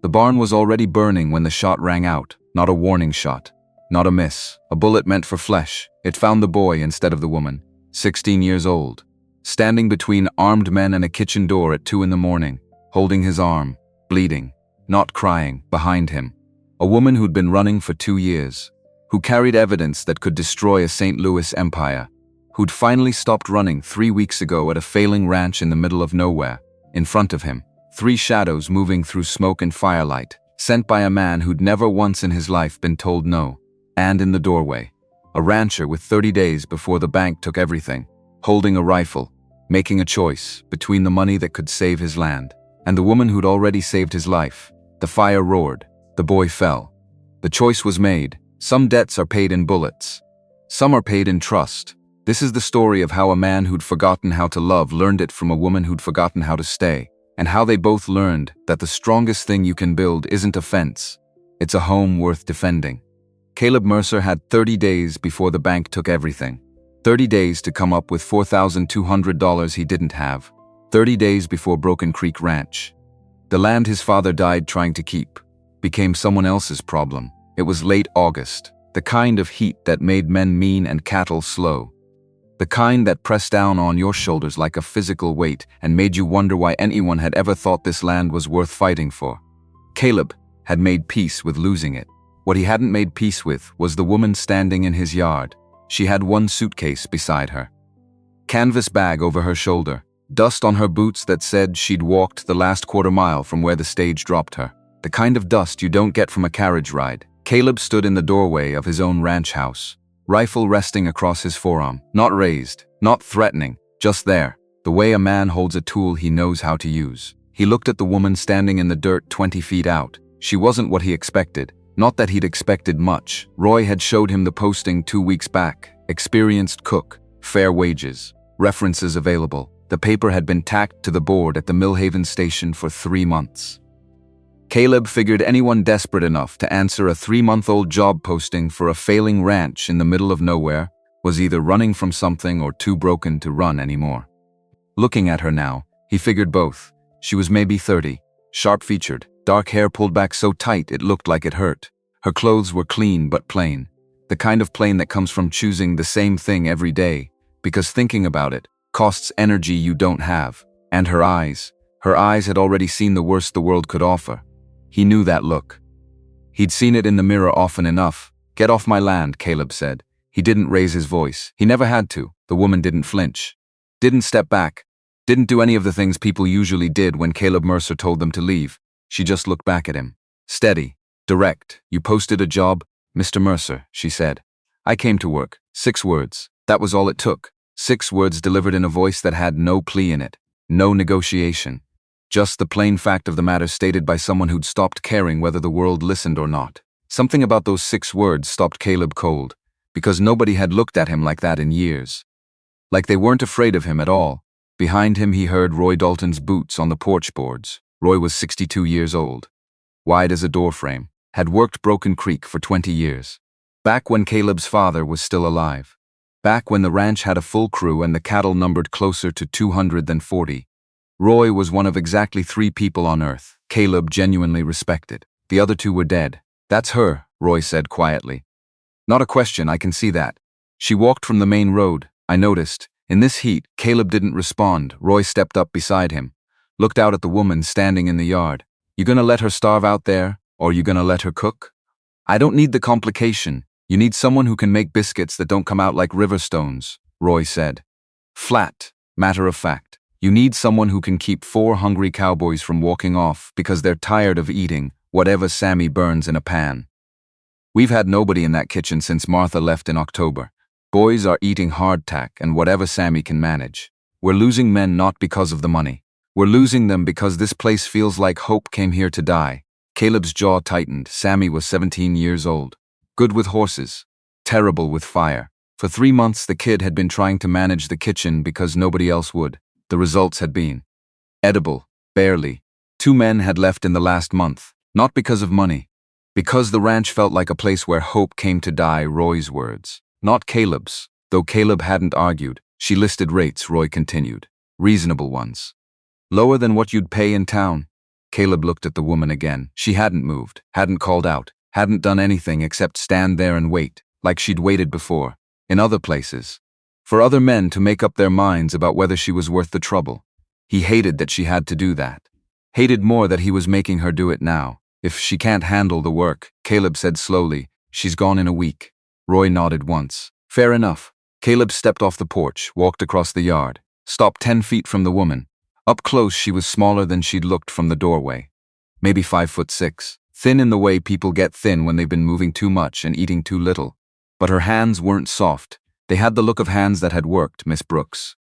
The barn was already burning when the shot rang out, not a warning shot, not a miss, a bullet meant for flesh. It found the boy instead of the woman, 16 years old, standing between armed men and a kitchen door at 2 in the morning, holding his arm, bleeding, not crying, behind him. A woman who'd been running for 2 years, who carried evidence that could destroy a St. Louis empire, who'd finally stopped running 3 weeks ago at a failing ranch in the middle of nowhere. In front of him, 3 shadows moving through smoke and firelight, sent by a man who'd never once in his life been told no. And in the doorway, a rancher with 30 days before the bank took everything, holding a rifle, making a choice between the money that could save his land and the woman who'd already saved his life. The fire roared. The boy fell. The choice was made. Some debts are paid in bullets. Some are paid in trust. This is the story of how a man who'd forgotten how to love learned it from a woman who'd forgotten how to stay, and how they both learned that the strongest thing you can build isn't a fence, it's a home worth defending. Caleb Mercer had 30 days before the bank took everything. 30 days to come up with $4,200 he didn't have. 30 days before Broken Creek Ranch. The land his father died trying to keep became someone else's problem. It was late August, the kind of heat that made men mean and cattle slow. The kind that pressed down on your shoulders like a physical weight and made you wonder why anyone had ever thought this land was worth fighting for. Caleb had made peace with losing it. What he hadn't made peace with was the woman standing in his yard. She had one suitcase beside her, canvas bag over her shoulder, dust on her boots that said she'd walked the last quarter mile from where the stage dropped her. The kind of dust you don't get from a carriage ride. Caleb stood in the doorway of his own ranch house, rifle resting across his forearm, not raised, not threatening, just there, the way a man holds a tool he knows how to use. He looked at the woman standing in the dirt 20 feet out. She wasn't what he expected, not that he'd expected much. Roy had showed him the posting 2 weeks back. Experienced cook, fair wages, references available. The paper had been tacked to the board at the Millhaven station for 3 months. Caleb figured anyone desperate enough to answer a 3-month-old job posting for a failing ranch in the middle of nowhere was either running from something or too broken to run anymore. Looking at her now, he figured both. She was maybe 30, sharp-featured, dark hair pulled back so tight it looked like it hurt. Her clothes were clean but plain, the kind of plain that comes from choosing the same thing every day, because thinking about it costs energy you don't have. And her eyes had already seen the worst the world could offer. He knew that look. He'd seen it in the mirror often enough. "Get off my land," Caleb said. He didn't raise his voice. He never had to. The woman didn't flinch, didn't step back, didn't do any of the things people usually did when Caleb Mercer told them to leave. She just looked back at him. Steady, direct. "You posted a job, Mr. Mercer," she said. "I came to work." 6 words. That was all it took. 6 words delivered in a voice that had no plea in it, no negotiation. Just the plain fact of the matter stated by someone who'd stopped caring whether the world listened or not. Something about those 6 words stopped Caleb cold, because nobody had looked at him like that in years. Like they weren't afraid of him at all. Behind him he heard Roy Dalton's boots on the porch boards. Roy was 62 years old, wide as a doorframe, had worked Broken Creek for 20 years. Back when Caleb's father was still alive. Back when the ranch had a full crew and the cattle numbered closer to 200 than 40. Roy was one of exactly 3 people on Earth Caleb genuinely respected. The other 2 were dead. "That's her," Roy said quietly. "Not a question, I can see that. She walked from the main road, I noticed." In this heat, Caleb didn't respond. Roy stepped up beside him, looked out at the woman standing in the yard. "You gonna let her starve out there, or you gonna let her cook?" "I don't need the complication. You need someone who can make biscuits that don't come out like river stones," Roy said. Flat, matter of fact. You need someone who can keep 4 hungry cowboys from walking off because they're tired of eating whatever Sammy burns in a pan. "We've had nobody in that kitchen since Martha left in October. Boys are eating hardtack and whatever Sammy can manage. We're losing men not because of the money. We're losing them because this place feels like hope came here to die." Caleb's jaw tightened. Sammy was 17 years old. Good with horses, terrible with fire. For 3 months the kid had been trying to manage the kitchen because nobody else would. The results had been edible, barely. 2 men had left in the last month, not because of money. Because the ranch felt like a place where hope came to die. Roy's words, not Caleb's. Though Caleb hadn't argued. "She listed rates," Roy continued. "Reasonable ones. Lower than what you'd pay in town. Caleb looked at the woman again. She hadn't moved, hadn't called out, hadn't done anything except stand there and wait, like she'd waited before, in other places. For other men to make up their minds about whether she was worth the trouble. He hated that she had to do that. Hated more that he was making her do it now. If she can't handle the work, Caleb said slowly, she's gone in a week. Roy nodded once. Fair enough. Caleb stepped off the porch, walked across the yard, stopped 10 feet from the woman. Up close, she was smaller than she'd looked from the doorway. Maybe 5'6", thin in the way people get thin when they've been moving too much and eating too little. But her hands weren't soft. They had the look of hands that had worked, Miss Brooks.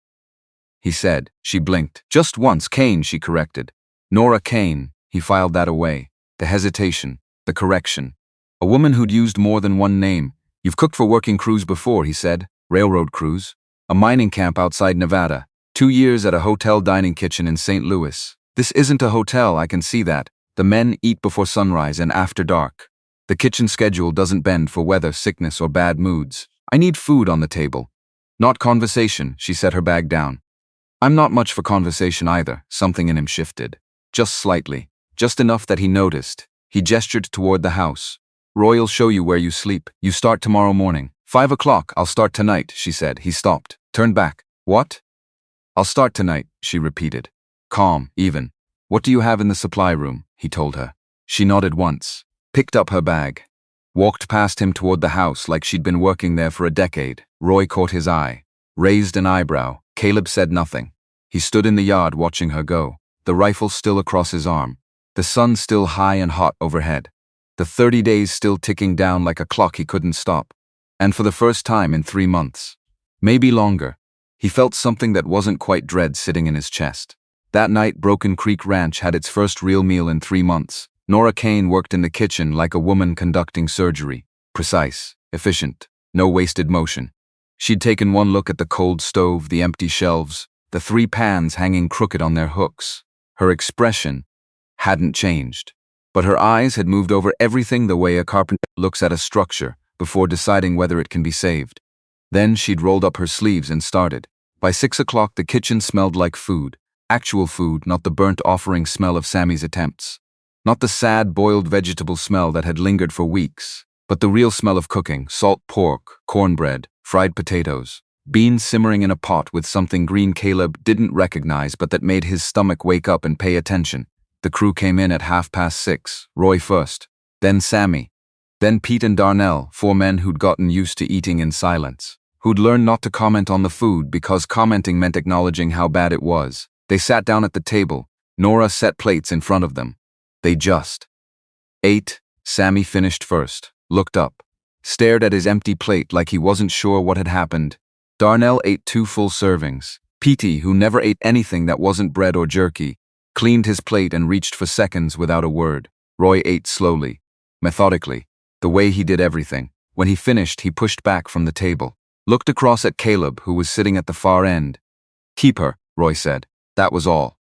He said. She blinked. Just once, Kane, she corrected. Nora Kane. He filed that away. The hesitation, the correction. A woman who'd used more than one name. You've cooked for working crews before, he said. Railroad crews. A mining camp outside Nevada. 2 years at a hotel dining kitchen in St. Louis. This isn't a hotel, I can see that. The men eat before sunrise and after dark. The kitchen schedule doesn't bend for weather, sickness, or bad moods. I need food on the table. Not conversation, she set her bag down. I'm not much for conversation either. Something in him shifted. Just slightly. Just enough that he noticed. He gestured toward the house. Roy'll show you where you sleep. You start tomorrow morning. 5 o'clock, I'll start tonight, she said. He stopped. Turned back. What? I'll start tonight, she repeated. Calm, even. What do you have in the supply room? He told her. She nodded once. Picked up her bag. Walked past him toward the house like she'd been working there for a decade. Roy caught his eye. Raised an eyebrow. Caleb said nothing. He stood in the yard watching her go. The rifle still across his arm. The sun still high and hot overhead. The 30 days still ticking down like a clock he couldn't stop. And for the first time in 3 months. Maybe longer. He felt something that wasn't quite dread sitting in his chest. That night, Broken Creek Ranch had its first real meal in 3 months. Nora Kane worked in the kitchen like a woman conducting surgery. Precise, efficient, no wasted motion. She'd taken one look at the cold stove, the empty shelves, the 3 pans hanging crooked on their hooks. Her expression hadn't changed. But her eyes had moved over everything the way a carpenter looks at a structure before deciding whether it can be saved. Then she'd rolled up her sleeves and started. By 6 o'clock, the kitchen smelled like food. Actual food, not the burnt offering smell of Sammy's attempts. Not the sad, boiled vegetable smell that had lingered for weeks, but the real smell of cooking: salt pork, cornbread, fried potatoes, beans simmering in a pot with something green Caleb didn't recognize but that made his stomach wake up and pay attention. The crew came in at 6:30, Roy first, then Sammy, then Pete and Darnell, 4 men who'd gotten used to eating in silence, who'd learned not to comment on the food because commenting meant acknowledging how bad it was. They sat down at the table. Nora set plates in front of them. They just ate. Sammy finished first, looked up, stared at his empty plate like he wasn't sure what had happened. Darnell ate 2 full servings. Petey, who never ate anything that wasn't bread or jerky, cleaned his plate and reached for seconds without a word. Roy ate slowly, methodically, the way he did everything. When he finished, he pushed back from the table, looked across at Caleb, who was sitting at the far end. Keep her, Roy said. That was all.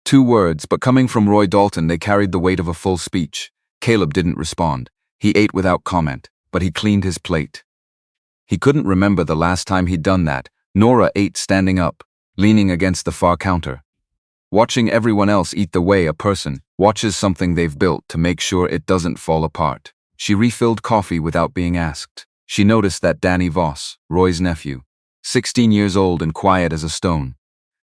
2 words, but coming from Roy Dalton, they carried the weight of a full speech. Caleb didn't respond. He ate without comment, but he cleaned his plate. He couldn't remember the last time he'd done that. Nora ate standing up, leaning against the far counter, watching everyone else eat the way a person watches something they've built to make sure it doesn't fall apart. She refilled coffee without being asked. She noticed that Danny Voss, Roy's nephew, 16 years old and quiet as a stone,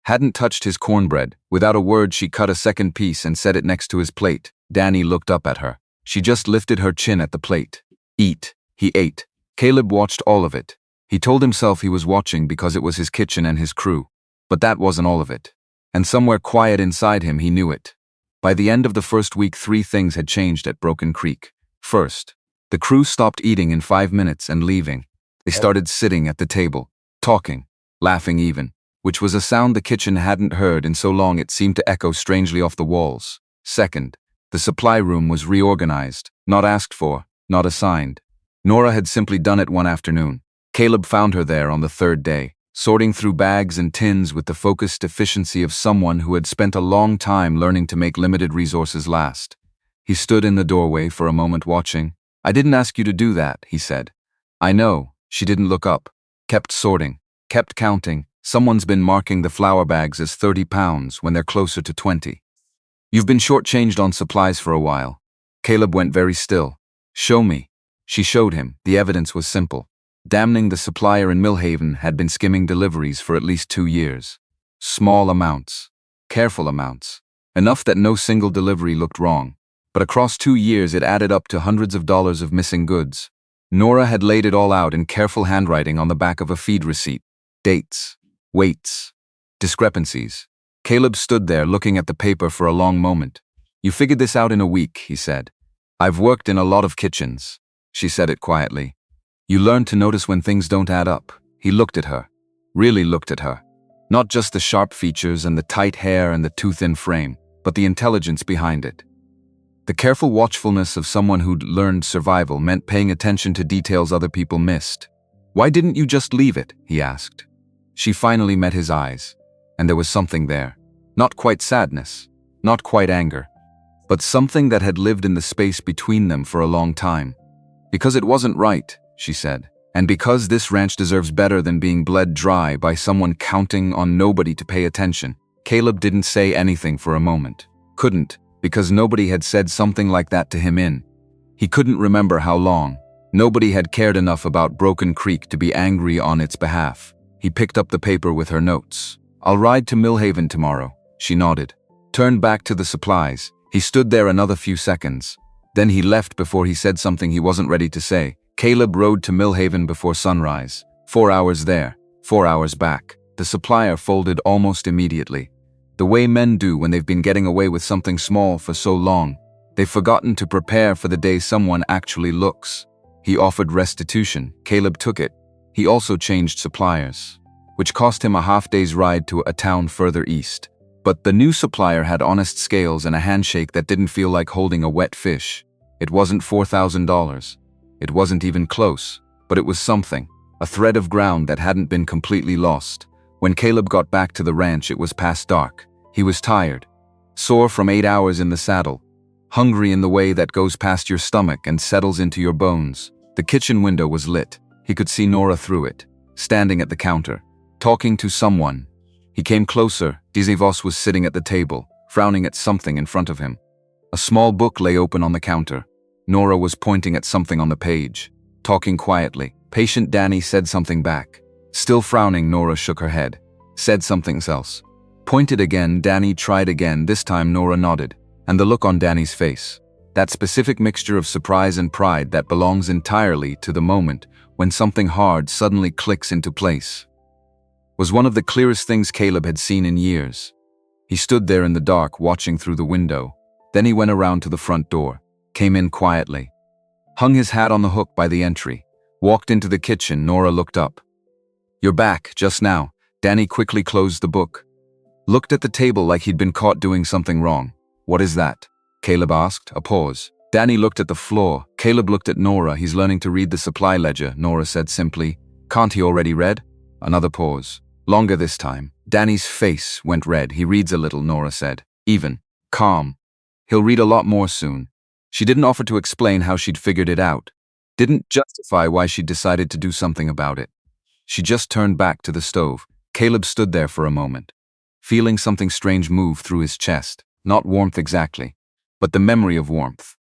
hadn't touched his cornbread. Without a word, she cut a second piece and set it next to his plate. Danny looked up at her. She just lifted her chin at the plate. Eat. He ate. Caleb watched all of it. He told himself he was watching because it was his kitchen and his crew. But that wasn't all of it. And somewhere quiet inside him, he knew it. By the end of the first week, 3 things had changed at Broken Creek. First, the crew stopped eating in 5 minutes and leaving. They started sitting at the table, talking, laughing even, which was a sound the kitchen hadn't heard in so long it seemed to echo strangely off the walls. Second, the supply room was reorganized, not asked for, not assigned. Nora had simply done it one afternoon. Caleb found her there on the 3rd day, sorting through bags and tins with the focused efficiency of someone who had spent a long time learning to make limited resources last. He stood in the doorway for a moment watching. I didn't ask you to do that, he said. I know. She didn't look up. Kept sorting. Kept counting. Someone's been marking the flour bags as 30 pounds when they're closer to 20. You've been shortchanged on supplies for a while. Caleb went very still. Show me. She showed him. The evidence was simple. Damning the supplier in Millhaven had been skimming deliveries for at least 2 years. Small amounts. Careful amounts. Enough that no single delivery looked wrong. But across 2 years it added up to hundreds of dollars of missing goods. Nora had laid it all out in careful handwriting on the back of a feed receipt. Dates. Weights. Discrepancies. Caleb stood there looking at the paper for a long moment. You figured this out in a week, he said. I've worked in a lot of kitchens. She said it quietly. You learn to notice when things don't add up. He looked at her. Really looked at her. Not just the sharp features and the tight hair and the too-thin frame, but the intelligence behind it. The careful watchfulness of someone who'd learned survival meant paying attention to details other people missed. Why didn't you just leave it? He asked. She finally met his eyes, and there was something there. Not quite sadness, not quite anger, but something that had lived in the space between them for a long time. Because it wasn't right, she said, and because this ranch deserves better than being bled dry by someone counting on nobody to pay attention. Caleb didn't say anything for a moment. Couldn't, because nobody had said something like that to him in. He couldn't remember how long. Nobody had cared enough about Broken Creek to be angry on its behalf. He picked up the paper with her notes. I'll ride to Millhaven tomorrow. She nodded. Turned back to the supplies. He stood there another few seconds. Then he left before he said something he wasn't ready to say. Caleb rode to Millhaven before sunrise. 4 hours there, 4 hours back. The supplier folded almost immediately. The way men do when they've been getting away with something small for so long. They've forgotten to prepare for the day someone actually looks. He offered restitution. Caleb took it. He also changed suppliers, which cost him a half-day's ride to a town further east. But the new supplier had honest scales and a handshake that didn't feel like holding a wet fish. It wasn't $4,000. It wasn't even close, but it was something, a thread of ground that hadn't been completely lost. When Caleb got back to the ranch, it was past dark. He was tired, sore from 8 hours in the saddle, hungry in the way that goes past your stomach and settles into your bones. The kitchen window was lit. He could see Nora through it, standing at the counter, talking to someone. He came closer. Dizivos was sitting at the table, frowning at something in front of him. A small book lay open on the counter. Nora was pointing at something on the page, talking quietly. Patient Danny said something back. Still frowning, Nora shook her head, said something else. Pointed again, Danny tried again. This time Nora nodded, and the look on Danny's face, that specific mixture of surprise and pride that belongs entirely to the moment when something hard suddenly clicks into place, was one of the clearest things Caleb had seen in years. He stood there in the dark, watching through the window. Then he went around to the front door, came in quietly, hung his hat on the hook by the entry, walked into the kitchen. Nora looked up. You're back, just now. Danny quickly closed the book, looked at the table like he'd been caught doing something wrong. What is that? Caleb asked. A pause. Danny looked at the floor. Caleb looked at Nora. He's learning to read the supply ledger, Nora said simply. Can't he already read? Another pause. Longer this time. Danny's face went red. He reads a little, Nora said. Even. Calm. He'll read a lot more soon. She didn't offer to explain how she'd figured it out. Didn't justify why she'd decided to do something about it. She just turned back to the stove. Caleb stood there for a moment, feeling something strange move through his chest. Not warmth exactly, but the memory of warmth.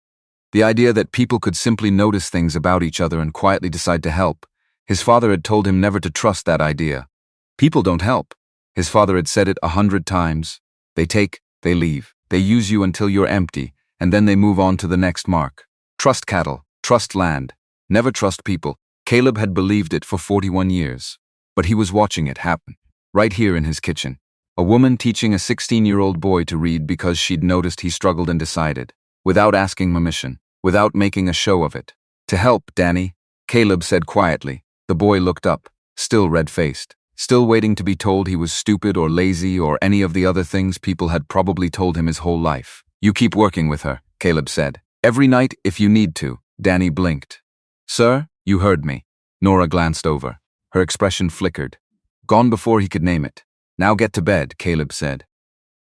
The idea that people could simply notice things about each other and quietly decide to help. His father had told him never to trust that idea. People don't help. His father had said it 100 times. They take, they leave. They use you until you're empty, and then they move on to the next mark. Trust cattle, trust land, never trust people. Caleb had believed it for 41 years. But he was watching it happen, right here in his kitchen. A woman teaching a 16-year-old boy to read because she'd noticed he struggled and decided, without asking permission, without making a show of it. To help, Danny, Caleb said quietly. The boy looked up, still red-faced. Still waiting to be told he was stupid or lazy or any of the other things people had probably told him his whole life. You keep working with her, Caleb said. Every night if you need to. Danny blinked. Sir, you heard me. Nora glanced over. Her expression flickered. Gone before he could name it. Now get to bed, Caleb said.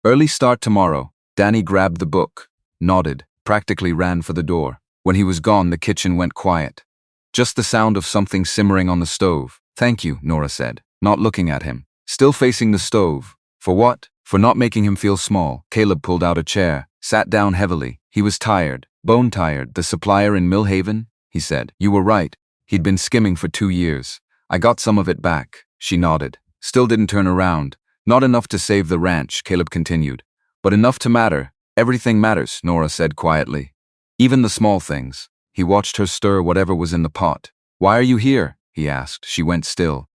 Early start tomorrow. Danny grabbed the book, nodded, practically ran for the door. When he was gone, the kitchen went quiet. Just the sound of something simmering on the stove. Thank you, Nora said, not looking at him. Still facing the stove. For what? For not making him feel small, Caleb pulled out a chair, sat down heavily. He was tired, bone tired. The supplier in Millhaven? He said. You were right. He'd been skimming for 2 years. I got some of it back. She nodded. Still didn't turn around. Not enough to save the ranch, Caleb continued. But enough to matter. Everything matters, Nora said quietly. Even the small things. He watched her stir whatever was in the pot. Why are you here? He asked. She went still.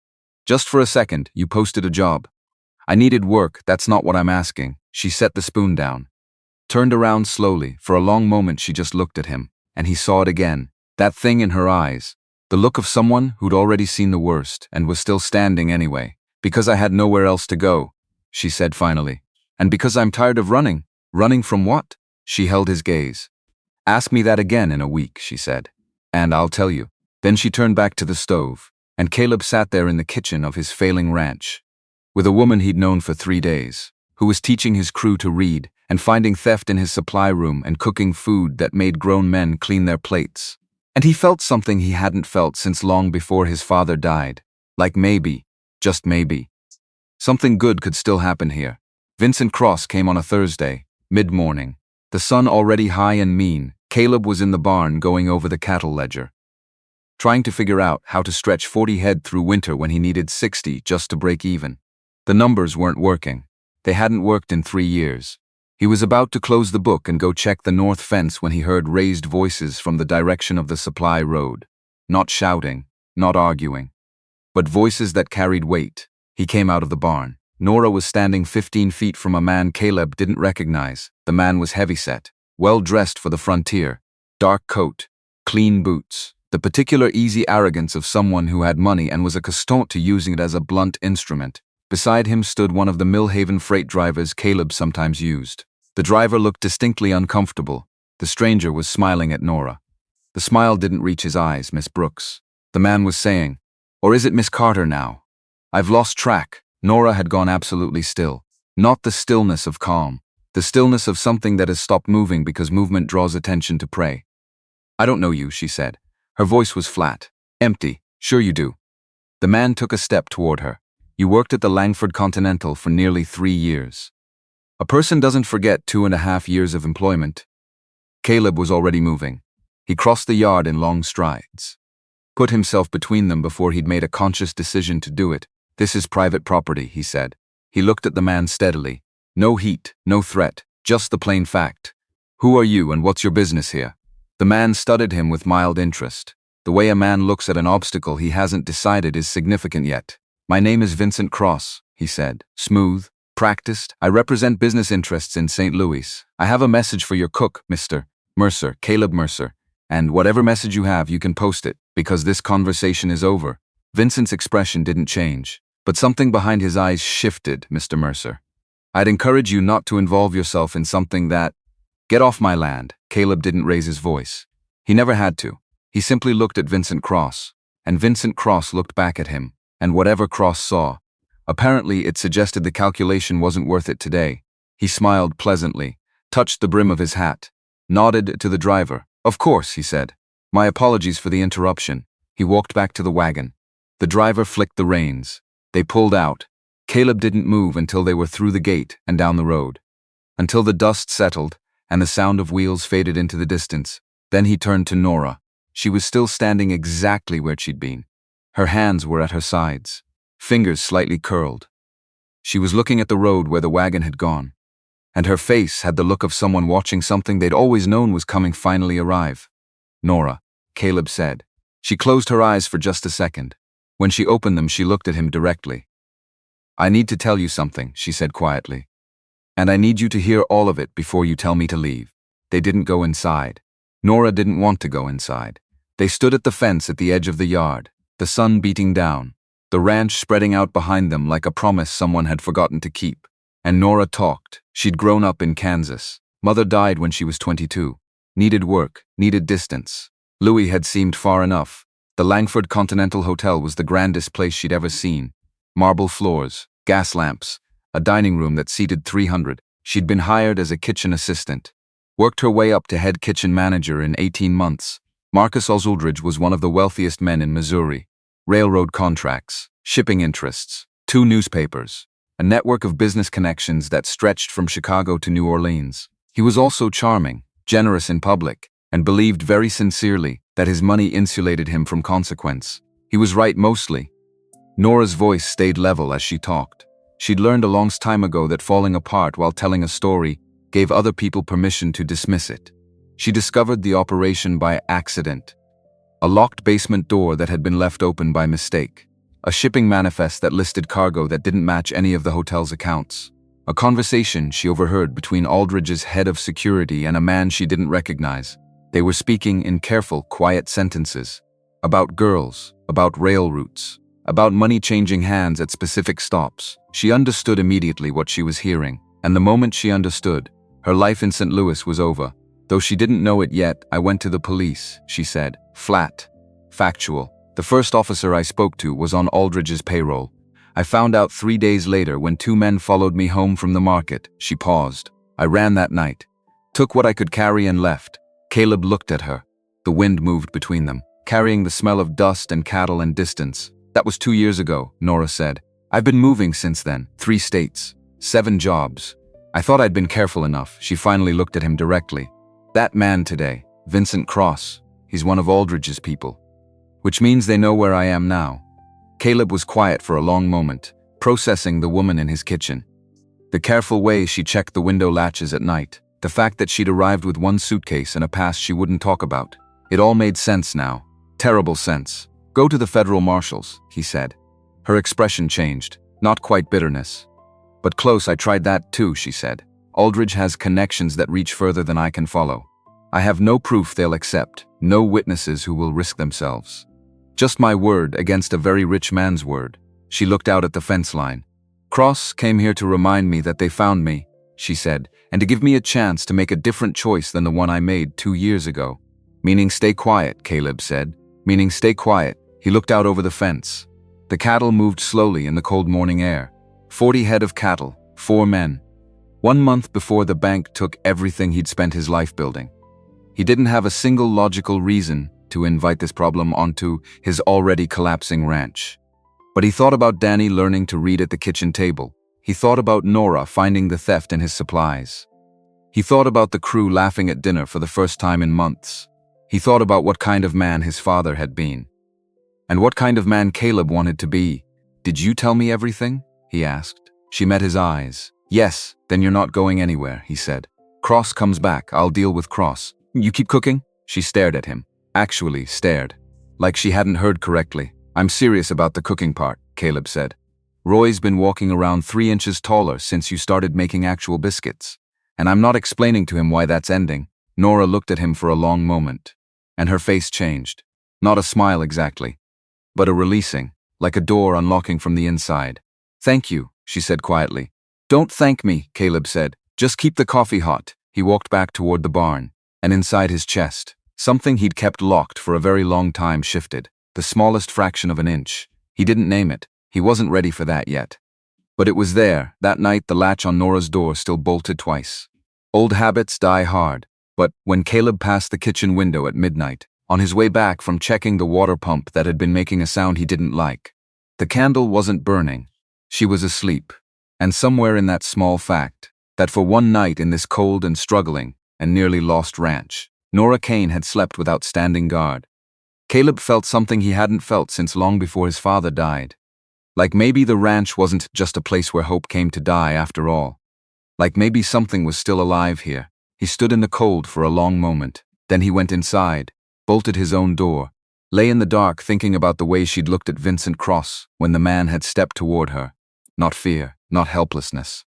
Just for a second, you posted a job. I needed work, that's not what I'm asking. She set the spoon down. Turned around slowly. For a long moment she just looked at him, and he saw it again. That thing in her eyes. The look of someone who'd already seen the worst and was still standing anyway. Because I had nowhere else to go, she said finally. And because I'm tired of running. Running from what? She held his gaze. Ask me that again in a week, she said. And I'll tell you. Then she turned back to the stove, and Caleb sat there in the kitchen of his failing ranch, with a woman he'd known for 3 days, who was teaching his crew to read and finding theft in his supply room and cooking food that made grown men clean their plates. And he felt something he hadn't felt since long before his father died. Like maybe, just maybe, something good could still happen here. Vincent Cross came on a Thursday, mid-morning. The sun already high and mean. Caleb was in the barn going over the cattle ledger, trying to figure out how to stretch 40 head through winter when he needed 60 just to break even. The numbers weren't working. They hadn't worked in 3 years. He was about to close the book and go check the north fence when he heard raised voices from the direction of the supply road. Not shouting, not arguing, but voices that carried weight. He came out of the barn. Nora was standing 15 feet from a man Caleb didn't recognize. The man was heavyset, well-dressed for the frontier. Dark coat, clean boots. The particular easy arrogance of someone who had money and was accustomed to using it as a blunt instrument. Beside him stood one of the Millhaven freight drivers Caleb sometimes used. The driver looked distinctly uncomfortable. The stranger was smiling at Nora. The smile didn't reach his eyes, Miss Brooks. The man was saying, or is it Miss Carter now? I've lost track. Nora had gone absolutely still. Not the stillness of calm. The stillness of something that has stopped moving because movement draws attention to prey. I don't know you, she said. Her voice was flat. Empty. Sure you do. The man took a step toward her. You worked at the Langford Continental for nearly 3 years. A person doesn't forget 2.5 years of employment. Caleb was already moving. He crossed the yard in long strides. Put himself between them before he'd made a conscious decision to do it. This is private property, he said. He looked at the man steadily. No heat, no threat, just the plain fact. Who are you and what's your business here? The man studied him with mild interest. The way a man looks at an obstacle he hasn't decided is significant yet. My name is Vincent Cross, he said. Smooth, practiced. I represent business interests in St. Louis. I have a message for your cook, Mr. Mercer, Caleb Mercer. And whatever message you have, you can post it, because this conversation is over. Vincent's expression didn't change, but something behind his eyes shifted, Mr. Mercer. I'd encourage you not to involve yourself in something that... Get off my land. Caleb didn't raise his voice. He never had to. He simply looked at Vincent Cross, and Vincent Cross looked back at him, and whatever Cross saw. Apparently, it suggested the calculation wasn't worth it today. He smiled pleasantly, touched the brim of his hat, nodded to the driver. Of course, he said. My apologies for the interruption. He walked back to the wagon. The driver flicked the reins. They pulled out. Caleb didn't move until they were through the gate and down the road. Until the dust settled and the sound of wheels faded into the distance. Then he turned to Nora. She was still standing exactly where she'd been. Her hands were at her sides, fingers slightly curled. She was looking at the road where the wagon had gone, and her face had the look of someone watching something they'd always known was coming finally arrive. Nora, Caleb said. She closed her eyes for just a second. When she opened them, she looked at him directly. I need to tell you something, she said quietly. And I need you to hear all of it before you tell me to leave. They didn't go inside. Nora didn't want to go inside. They stood at the fence at the edge of the yard, the sun beating down, the ranch spreading out behind them like a promise someone had forgotten to keep. And Nora talked. She'd grown up in Kansas. Mother died when she was 22. Needed work, needed distance. Louis had seemed far enough. The Langford Continental Hotel was the grandest place she'd ever seen. Marble floors, gas lamps, a dining room that seated 300. She'd been hired as a kitchen assistant. Worked her way up to head kitchen manager in 18 months. Marcus Osaldridge was one of the wealthiest men in Missouri. Railroad contracts, shipping interests, 2 newspapers. a network of business connections that stretched from Chicago to New Orleans. He was also charming, generous in public, and believed very sincerely that his money insulated him from consequence. He was right mostly. Nora's voice stayed level as she talked. She'd learned a long time ago that falling apart while telling a story gave other people permission to dismiss it. She discovered the operation by accident. A locked basement door that had been left open by mistake. A shipping manifest that listed cargo that didn't match any of the hotel's accounts. A conversation she overheard between Aldridge's head of security and a man she didn't recognize. They were speaking in careful, quiet sentences. About girls, about rail routes, about money changing hands at specific stops. She understood immediately what she was hearing, and the moment she understood, her life in St. Louis was over. Though she didn't know it yet, I went to the police, she said. Flat. Factual. The first officer I spoke to was on Aldridge's payroll. I found out 3 days later when 2 men followed me home from the market. She paused. I ran that night. Took what I could carry and left. Caleb looked at her. The wind moved between them, carrying the smell of dust and cattle and distance. That was 2 years ago, Nora said. I've been moving since then. 3 states. 7 jobs. I thought I'd been careful enough. She finally looked at him directly. That man today, Vincent Cross, he's one of Aldridge's people. Which means they know where I am now. Caleb was quiet for a long moment, processing the woman in his kitchen. The careful way she checked the window latches at night, the fact that she'd arrived with 1 suitcase and a past she wouldn't talk about. It all made sense now. Terrible sense. Go to the federal marshals, he said. Her expression changed, not quite bitterness. But close, I tried that too, she said. Aldridge has connections that reach further than I can follow. I have no proof they'll accept, no witnesses who will risk themselves. Just my word against a very rich man's word. She looked out at the fence line. Cross came here to remind me that they found me, she said, and to give me a chance to make a different choice than the one I made 2 years ago. Meaning stay quiet, Caleb said. Meaning stay quiet. He looked out over the fence. The cattle moved slowly in the cold morning air. 40 head of cattle, 4 men. 1 month before the bank took everything he'd spent his life building. He didn't have a single logical reason to invite this problem onto his already collapsing ranch. But he thought about Danny learning to read at the kitchen table. He thought about Nora finding the theft in his supplies. He thought about the crew laughing at dinner for the first time in months. He thought about what kind of man his father had been. And what kind of man Caleb wanted to be. Did you tell me everything? He asked. She met his eyes. Yes, then you're not going anywhere, he said. Cross comes back, I'll deal with Cross. You keep cooking? She stared at him. Actually stared. Like she hadn't heard correctly. I'm serious about the cooking part, Caleb said. Roy's been walking around 3 inches taller since you started making actual biscuits. And I'm not explaining to him why that's ending. Nora looked at him for a long moment. And her face changed. Not a smile exactly, but a releasing, like a door unlocking from the inside. Thank you, she said quietly. Don't thank me, Caleb said. Just keep the coffee hot. He walked back toward the barn, and inside his chest, something he'd kept locked for a very long time shifted, the smallest fraction of an inch. He didn't name it. He wasn't ready for that yet. But it was there. That night, the latch on Nora's door still bolted twice. Old habits die hard. But when Caleb passed the kitchen window at midnight, on his way back from checking the water pump that had been making a sound he didn't like, the candle wasn't burning. She was asleep. And somewhere in that small fact, that for one night in this cold and struggling and nearly lost ranch, Nora Kane had slept without standing guard. Caleb felt something he hadn't felt since long before his father died. Like maybe the ranch wasn't just a place where hope came to die after all. Like maybe something was still alive here. He stood in the cold for a long moment. Then he went inside, bolted his own door, lay in the dark thinking about the way she'd looked at Vincent Cross when the man had stepped toward her. Not fear, not helplessness.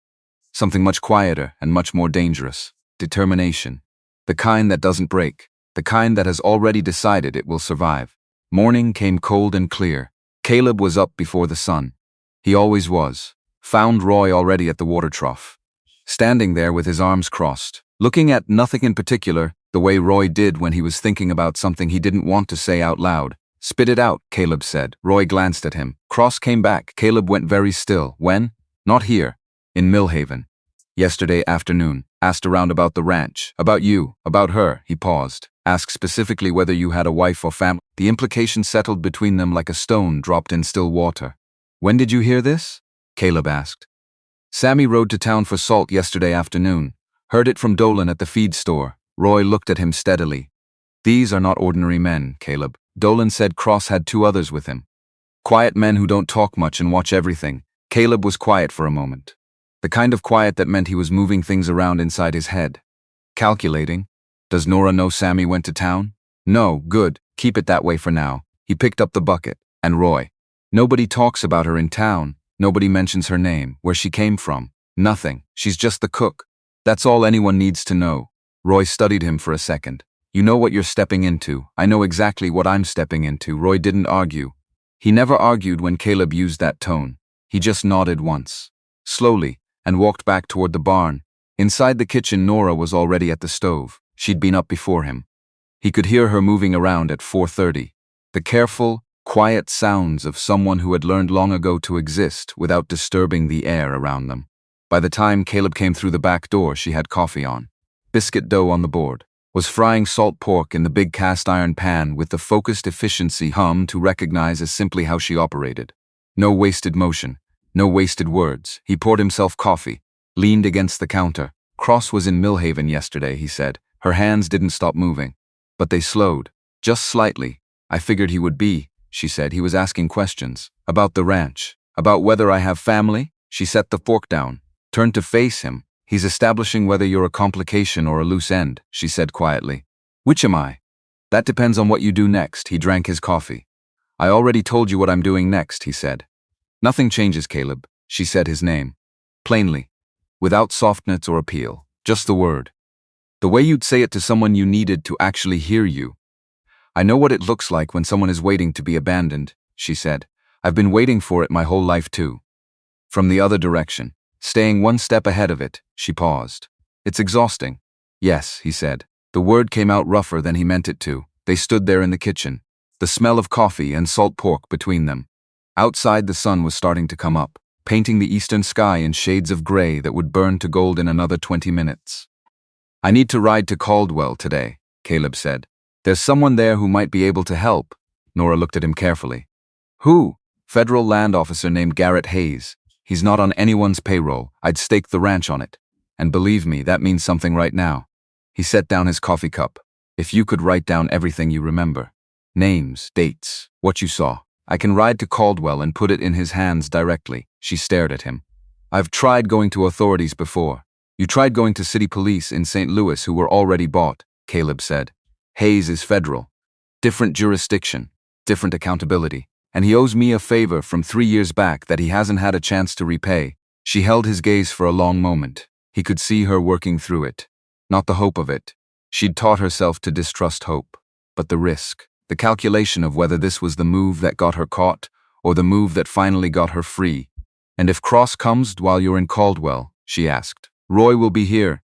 Something much quieter and much more dangerous. Determination. The kind that doesn't break. The kind that has already decided it will survive. Morning came cold and clear. Caleb was up before the sun. He always was. Found Roy already at the water trough. Standing there with his arms crossed, looking at nothing in particular, the way Roy did when he was thinking about something he didn't want to say out loud. Spit it out, Caleb said. Roy glanced at him. Cross came back. Caleb went very still. When? Not here. In Millhaven. Yesterday afternoon. Asked around about the ranch. About you. About her. He paused. Asked specifically whether you had a wife or family. The implication settled between them like a stone dropped in still water. When did you hear this? Caleb asked. Sammy rode to town for salt yesterday afternoon. Heard it from Dolan at the feed store. Roy looked at him steadily. These are not ordinary men, Caleb. Dolan said Cross had two others with him. Quiet men who don't talk much and watch everything. Caleb was quiet for a moment. The kind of quiet that meant he was moving things around inside his head. Calculating. Does Nora know Sammy went to town? No, good. Keep it that way for now. He picked up the bucket. And Roy. Nobody talks about her in town. Nobody mentions her name, where she came from. Nothing. She's just the cook. That's all anyone needs to know. Roy studied him for a second. You know what you're stepping into. I know exactly what I'm stepping into. Roy didn't argue. He never argued when Caleb used that tone. He just nodded once. Slowly, and walked back toward the barn. Inside the kitchen, Nora was already at the stove. She'd been up before him. He could hear her moving around at 4:30. The careful, quiet sounds of someone who had learned long ago to exist without disturbing the air around them. By the time Caleb came through the back door, she had coffee on. Biscuit dough on the board. Was frying salt pork in the big cast iron pan with the focused efficiency to recognize as simply how she operated. No wasted motion. No wasted words. He poured himself coffee. Leaned against the counter. Cross was in Millhaven yesterday, he said. Her hands didn't stop moving. But they slowed. Just slightly. I figured he would be, she said. He was asking questions. About the ranch. About whether I have family? She set the fork down. Turned to face him. He's establishing whether you're a complication or a loose end, she said quietly. Which am I? That depends on what you do next. He drank his coffee. I already told you what I'm doing next, he said. Nothing changes, Caleb. She said his name. Plainly. Without softness or appeal. Just the word. The way you'd say it to someone you needed to actually hear you. I know what it looks like when someone is waiting to be abandoned, she said. I've been waiting for it my whole life too. From the other direction. Staying one step ahead of it, she paused. It's exhausting. Yes, he said. The word came out rougher than he meant it to. They stood there in the kitchen. The smell of coffee and salt pork between them. Outside the sun was starting to come up, painting the eastern sky in shades of gray that would burn to gold in another 20 minutes. I need to ride to Caldwell today, Caleb said. There's someone there who might be able to help. Nora looked at him carefully. Who? Federal land officer named Garrett Hayes. He's not on anyone's payroll. I'd stake the ranch on it. And believe me, that means something right now. He set down his coffee cup. If you could write down everything you remember. Names, dates, what you saw. I can ride to Caldwell and put it in his hands directly. She stared at him. I've tried going to authorities before. You tried going to city police in St. Louis who were already bought, Caleb said. Hayes is federal. Different jurisdiction. Different accountability. And he owes me a favor from 3 years back that he hasn't had a chance to repay. She held his gaze for a long moment. He could see her working through it. Not the hope of it. She'd taught herself to distrust hope. But the risk. The calculation of whether this was the move that got her caught, or the move that finally got her free. And if Cross comes while you're in Caldwell, she asked. Roy will be here.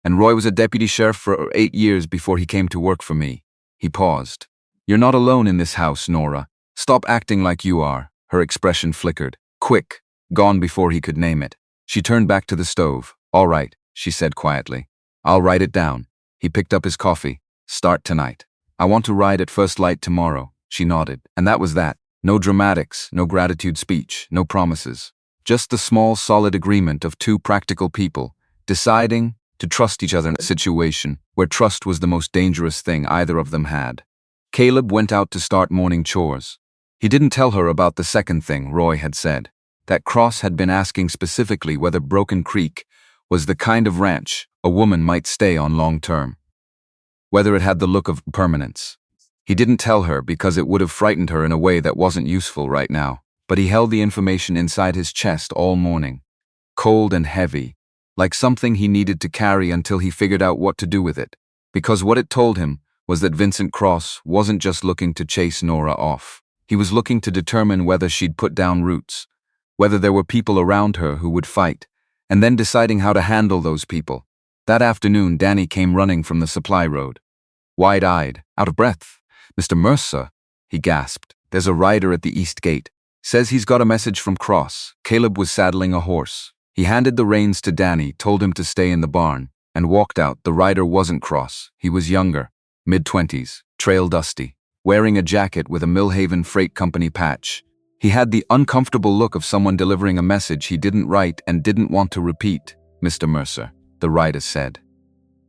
And Roy was a deputy sheriff for 8 years before he came to work for me. He paused. You're not alone in this house, Nora. Stop acting like you are. Her expression flickered. Quick. Gone before he could name it. She turned back to the stove. All right, she said quietly. I'll write it down. He picked up his coffee. Start tonight. I want to ride at first light tomorrow. She nodded. And that was that. No dramatics, no gratitude speech, no promises. Just the small, solid agreement of two practical people, deciding to trust each other in a situation where trust was the most dangerous thing either of them had. Caleb went out to start morning chores. He didn't tell her about the second thing Roy had said, that Cross had been asking specifically whether Broken Creek was the kind of ranch a woman might stay on long term. Whether it had the look of permanence. He didn't tell her because it would have frightened her in a way that wasn't useful right now, but he held the information inside his chest all morning. Cold and heavy, like something he needed to carry until he figured out what to do with it, because what it told him was that Vincent Cross wasn't just looking to chase Nora off. He was looking to determine whether she'd put down roots, whether there were people around her who would fight, and then deciding how to handle those people. That afternoon, Danny came running from the supply road. Wide-eyed, out of breath. Mr. Mercer, he gasped. There's a rider at the east gate. Says he's got a message from Cross. Caleb was saddling a horse. He handed the reins to Danny, told him to stay in the barn, and walked out. The rider wasn't Cross. He was younger, mid-20s, trail dusty, wearing a jacket with a Millhaven Freight Company patch. He had the uncomfortable look of someone delivering a message he didn't write and didn't want to repeat. "Mr. Mercer," the writer said.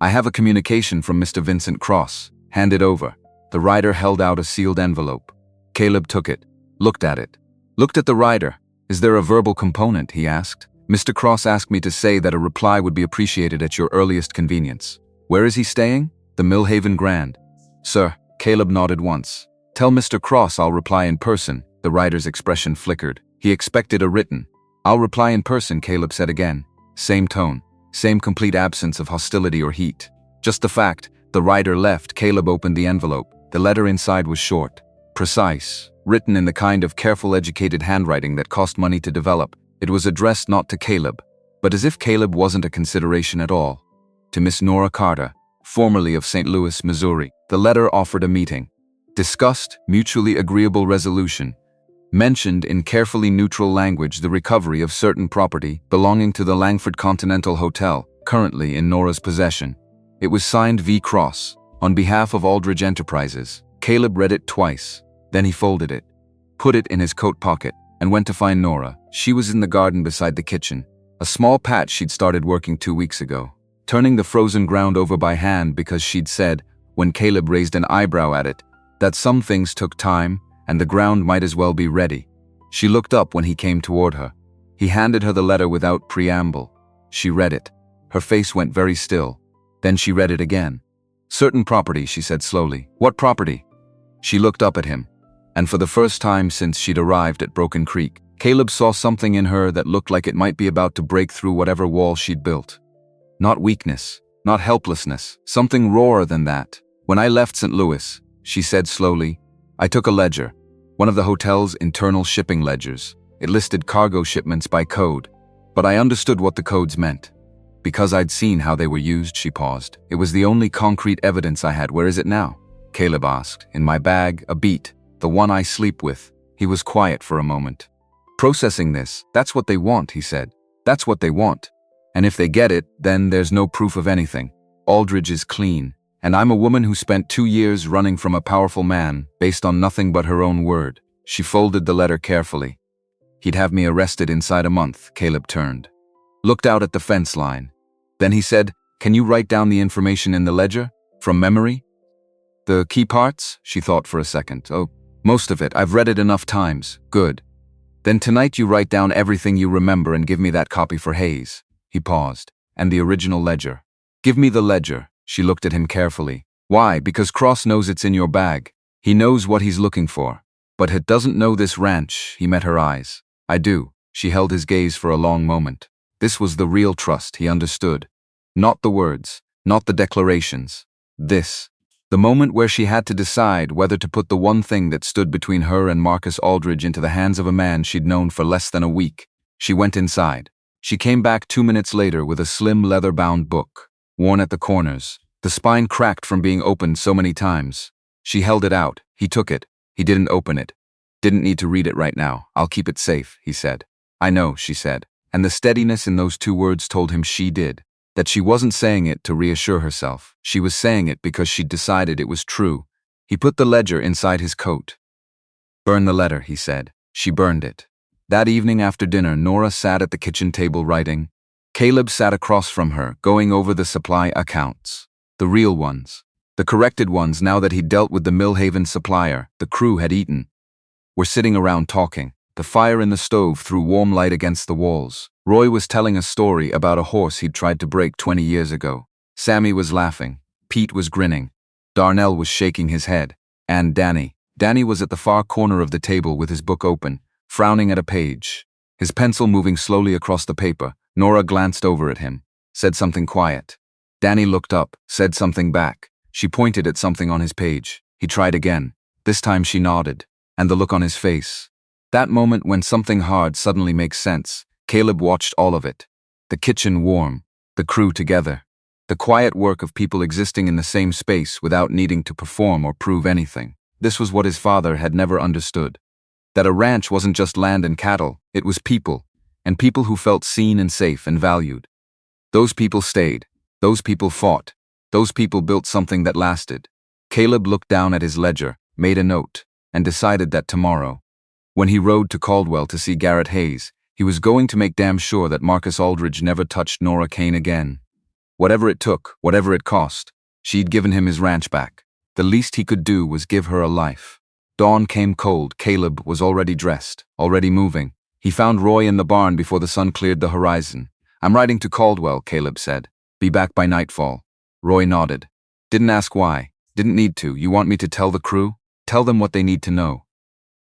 "I have a communication from Mr. Vincent Cross. Hand it over." The writer held out a sealed envelope. Caleb took it, looked at it, looked at the writer. "Is there a verbal component?" he asked. "Mr. Cross asked me to say that a reply would be appreciated at your earliest convenience." "Where is he staying?" "The Millhaven Grand." "Sir," Caleb nodded once. "Tell Mr. Cross I'll reply in person." The writer's expression flickered. He expected a written. "I'll reply in person," Caleb said again. Same tone, same complete absence of hostility or heat. Just the fact. The writer left. Caleb opened the envelope. The letter inside was short, precise, written in the kind of careful, educated handwriting that cost money to develop. It was addressed not to Caleb, but as if Caleb wasn't a consideration at all. To Miss Nora Carter, formerly of St. Louis, Missouri. The letter offered a meeting. Discussed mutually agreeable resolution. Mentioned in carefully neutral language the recovery of certain property belonging to the Langford Continental Hotel, currently in Nora's possession. It was signed V. Cross, on behalf of Aldridge Enterprises. Caleb read it twice, then he folded it, put it in his coat pocket, and went to find Nora. She was in the garden beside the kitchen, a small patch she'd started working 2 weeks ago, turning the frozen ground over by hand because she'd said, when Caleb raised an eyebrow at it, that some things took time and the ground might as well be ready. She looked up when he came toward her. He handed her the letter without preamble. She read it. Her face went very still. Then she read it again. "Certain property," she said slowly. "What property?" She looked up at him, and for the first time since she'd arrived at Broken Creek, Caleb saw something in her that looked like it might be about to break through whatever wall she'd built. Not weakness, not helplessness, something rawer than that. "When I left St. Louis," she said slowly, "I took a ledger, one of the hotel's internal shipping ledgers. It listed cargo shipments by code, but I understood what the codes meant. Because I'd seen how they were used," she paused. "It was the only concrete evidence I had." "Where is it now?" Caleb asked. "In my bag, a beat, the one I sleep with." He was quiet for a moment. "Processing this, that's what they want," he said. "That's what they want. And if they get it, then there's no proof of anything. Aldridge is clean, and I'm a woman who spent 2 years running from a powerful man based on nothing but her own word." She folded the letter carefully. "He'd have me arrested inside a month." Caleb turned, looked out at the fence line. Then he said, "Can you write down the information in the ledger? From memory?" "The key parts?" She thought for a second. "Oh, most of it. I've read it enough times." "Good. Then tonight you write down everything you remember and give me that copy for Hayes." He paused. "And the original ledger." "Give me the ledger." She looked at him carefully. "Why? Because Cross knows it's in your bag. He knows what he's looking for. But he doesn't know this ranch." He met her eyes. "I do." She held his gaze for a long moment. This was the real trust, he understood. Not the words, not the declarations. This. The moment where she had to decide whether to put the one thing that stood between her and Marcus Aldridge into the hands of a man she'd known for less than a week. She went inside. She came back 2 minutes later with a slim leather-bound book, worn at the corners, the spine cracked from being opened so many times. She held it out. He took it. He didn't open it. "Didn't need to read it right now. I'll keep it safe," he said. "I know," she said. And the steadiness in those 2 words told him she did. That she wasn't saying it to reassure herself. She was saying it because she'd decided it was true. He put the ledger inside his coat. "Burn the letter," he said. She burned it. That evening after dinner, Nora sat at the kitchen table writing. Caleb sat across from her, going over the supply accounts. The real ones. The corrected ones now that he'd dealt with the Millhaven supplier the crew had eaten. Were sitting around talking. The fire in the stove threw warm light against the walls. Roy was telling a story about a horse he'd tried to break 20 years ago. Sammy was laughing. Pete was grinning. Darnell was shaking his head. And Danny. Danny was at the far corner of the table with his book open, frowning at a page. His pencil moving slowly across the paper. Nora glanced over at him, said something quiet. Danny looked up, said something back. She pointed at something on his page. He tried again. This time she nodded. And the look on his face. That moment when something hard suddenly makes sense. Caleb watched all of it. The kitchen warm, the crew together. The quiet work of people existing in the same space without needing to perform or prove anything. This was what his father had never understood. That a ranch wasn't just land and cattle, it was people, and people who felt seen and safe and valued. Those people stayed. Those people fought. Those people built something that lasted. Caleb looked down at his ledger, made a note, and decided that tomorrow, When he rode to Caldwell to see Garrett Hayes, he was going to make damn sure that Marcus Aldridge never touched Nora Kane again. Whatever it took, whatever it cost, she'd given him his ranch back. The least he could do was give her a life. Dawn came cold. Caleb was already dressed, already moving. He found Roy in the barn before the sun cleared the horizon. "I'm riding to Caldwell," Caleb said. "Be back by nightfall." Roy nodded. "Didn't ask why. Didn't need to. You want me to tell the crew? Tell them what they need to know."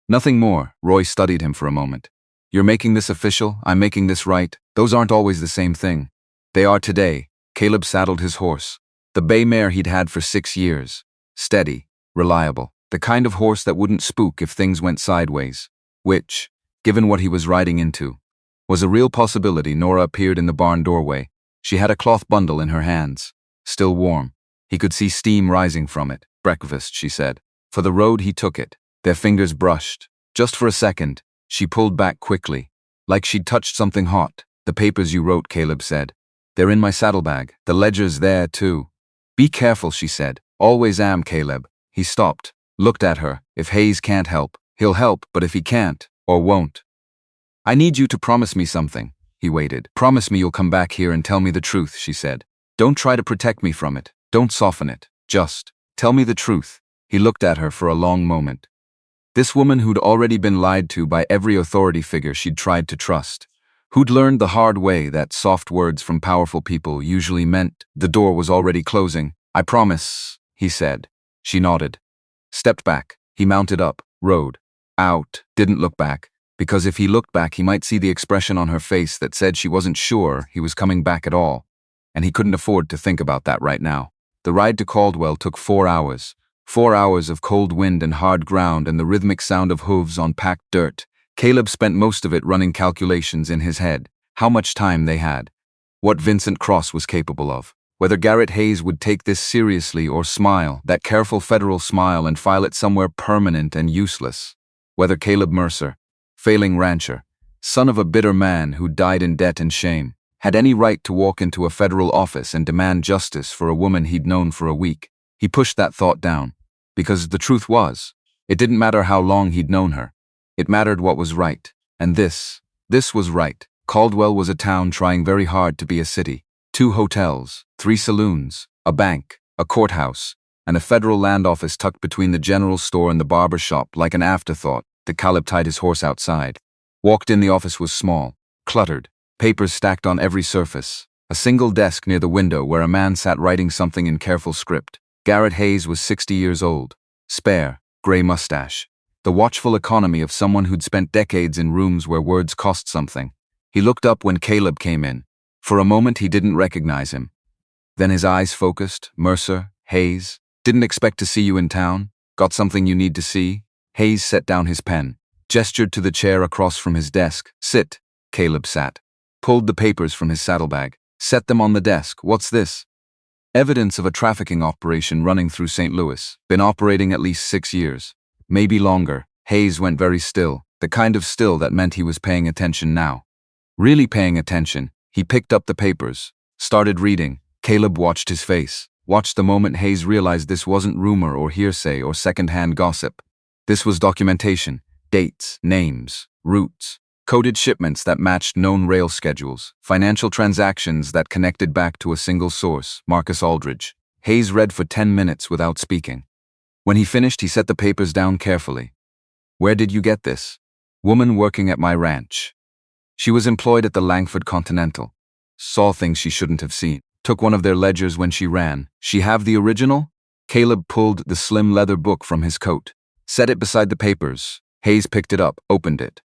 "Nothing more." Roy studied him for a moment. "You're making this official, I'm making this right. Those aren't always the same thing." "They are today." Caleb saddled his horse. The bay mare he'd had for 6 years. Steady, reliable, the kind of horse that wouldn't spook if things went sideways. Which, given what he was riding into, was a real possibility. Nora appeared in the barn doorway. She had a cloth bundle in her hands. Still warm. He could see steam rising from it. "Breakfast," she said. For the road he took it. Their fingers brushed. Just for a second, she pulled back quickly, like she'd touched something hot. "The papers you wrote," Caleb said. "They're in my saddlebag. The ledger's there, too." "Be careful," she said. "Always am, Caleb." He stopped, looked at her. "If Hayes can't help, he'll help, but if he can't, or won't, I need you to promise me something." He waited. "Promise me you'll come back here and tell me the truth," she said. "Don't try to protect me from it. Don't soften it. Just tell me the truth." He looked at her for a long moment. This woman who'd already been lied to by every authority figure she'd tried to trust, who'd learned the hard way that soft words from powerful people usually meant the door was already closing. "I promise," he said. She nodded. Stepped back. He mounted up, rode out, didn't look back, because if he looked back he might see the expression on her face that said she wasn't sure he was coming back at all, and he couldn't afford to think about that right now. The ride to Caldwell took 4 hours. 4 hours of cold wind and hard ground and the rhythmic sound of hooves on packed dirt. Caleb spent most of it running calculations in his head. How much time they had. What Vincent Cross was capable of. Whether Garrett Hayes would take this seriously or smile, that careful federal smile, and file it somewhere permanent and useless. Whether Caleb Mercer, failing rancher, son of a bitter man who died in debt and shame, had any right to walk into a federal office and demand justice for a woman he'd known for a week. He pushed that thought down, because the truth was, it didn't matter how long he'd known her. It mattered what was right, and this was right. Caldwell was a town trying very hard to be a city. 2 hotels, 3 saloons, a bank, a courthouse, and a federal land office tucked between the general store and the barber shop like an afterthought. The Caleb tied his horse outside. Walked in. The office was small, cluttered, papers stacked on every surface. A single desk near the window where a man sat writing something in careful script. Garrett Hayes was 60 years old, spare, gray mustache. The watchful economy of someone who'd spent decades in rooms where words cost something. He looked up when Caleb came in. For a moment he didn't recognize him. Then his eyes focused. "Mercer, Hayes, didn't expect to see you in town. Got something you need to see?" Hayes set down his pen, gestured to the chair across from his desk. "Sit." Caleb sat, pulled the papers from his saddlebag, set them on the desk. "What's this?" "Evidence of a trafficking operation running through St. Louis. Been operating at least 6 years. Maybe longer." Hayes went very still, the kind of still that meant he was paying attention now. Really paying attention. He picked up the papers, started reading. Caleb watched his face, watched the moment Hayes realized this wasn't rumor or hearsay or second-hand gossip. This was documentation, dates, names, routes, coded shipments that matched known rail schedules, financial transactions that connected back to a single source, Marcus Aldridge. Hayes read for 10 minutes without speaking. When he finished, he set the papers down carefully. "Where did you get this?" "Woman working at my ranch. She was employed at the Langford Continental. Saw things she shouldn't have seen. Took one of their ledgers when she ran. She have the original?" Caleb pulled the slim leather book from his coat, set it beside the papers. Hayes picked it up, opened it.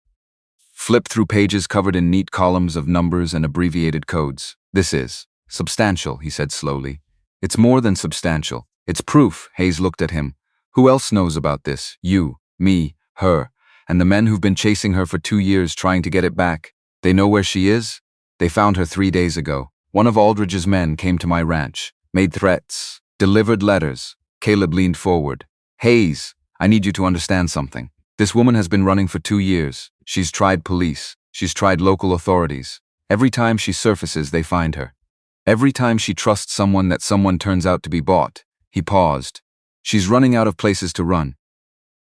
Flipped through pages covered in neat columns of numbers and abbreviated codes. "This is substantial," he said slowly. "It's more than substantial. It's proof." Hayes looked at him. "Who else knows about this? You, me, her, and the men who've been chasing her for 2 years trying to get it back. They know where she is? They found her 3 days ago. One of Aldridge's men came to my ranch, made threats, delivered letters." Caleb leaned forward. "Hayes, I need you to understand something. This woman has been running for 2 years. She's tried police. She's tried local authorities. Every time she surfaces, they find her. Every time she trusts someone, that someone turns out to be bought." He paused. "She's running out of places to run.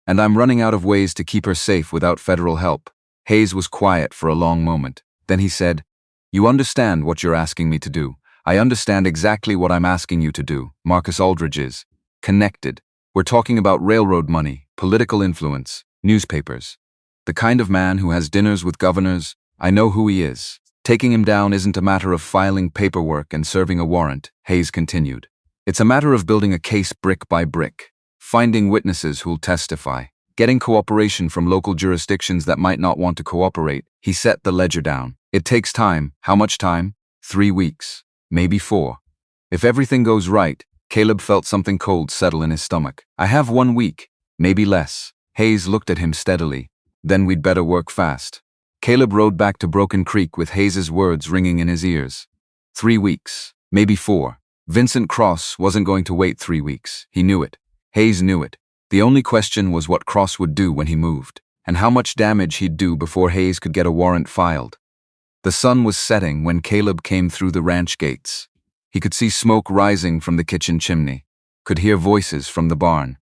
And I'm running out of ways to keep her safe without federal help. Hayes was quiet for a long moment. Then he said, "You understand what you're asking me to do. I understand exactly what I'm asking you to do. Marcus Aldridge is connected. We're talking about railroad money, political influence, newspapers. The kind of man who has dinners with governors. I know who he is. Taking him down isn't a matter of filing paperwork and serving a warrant," Hayes continued. "It's a matter of building a case brick by brick, finding witnesses who'll testify, getting cooperation from local jurisdictions that might not want to cooperate." He set the ledger down. "It takes time." "How much time?" 3 weeks, maybe 4. If everything goes right, Caleb felt something cold settle in his stomach. "I have 1 week, maybe less." Hayes looked at him steadily. "Then we'd better work fast." Caleb rode back to Broken Creek with Hayes's words ringing in his ears. 3 weeks, maybe 4. Vincent Cross wasn't going to wait 3 weeks. He knew it. Hayes knew it. The only question was what Cross would do when he moved, and how much damage he'd do before Hayes could get a warrant filed. The sun was setting when Caleb came through the ranch gates. He could see smoke rising from the kitchen chimney, could hear voices from the barn,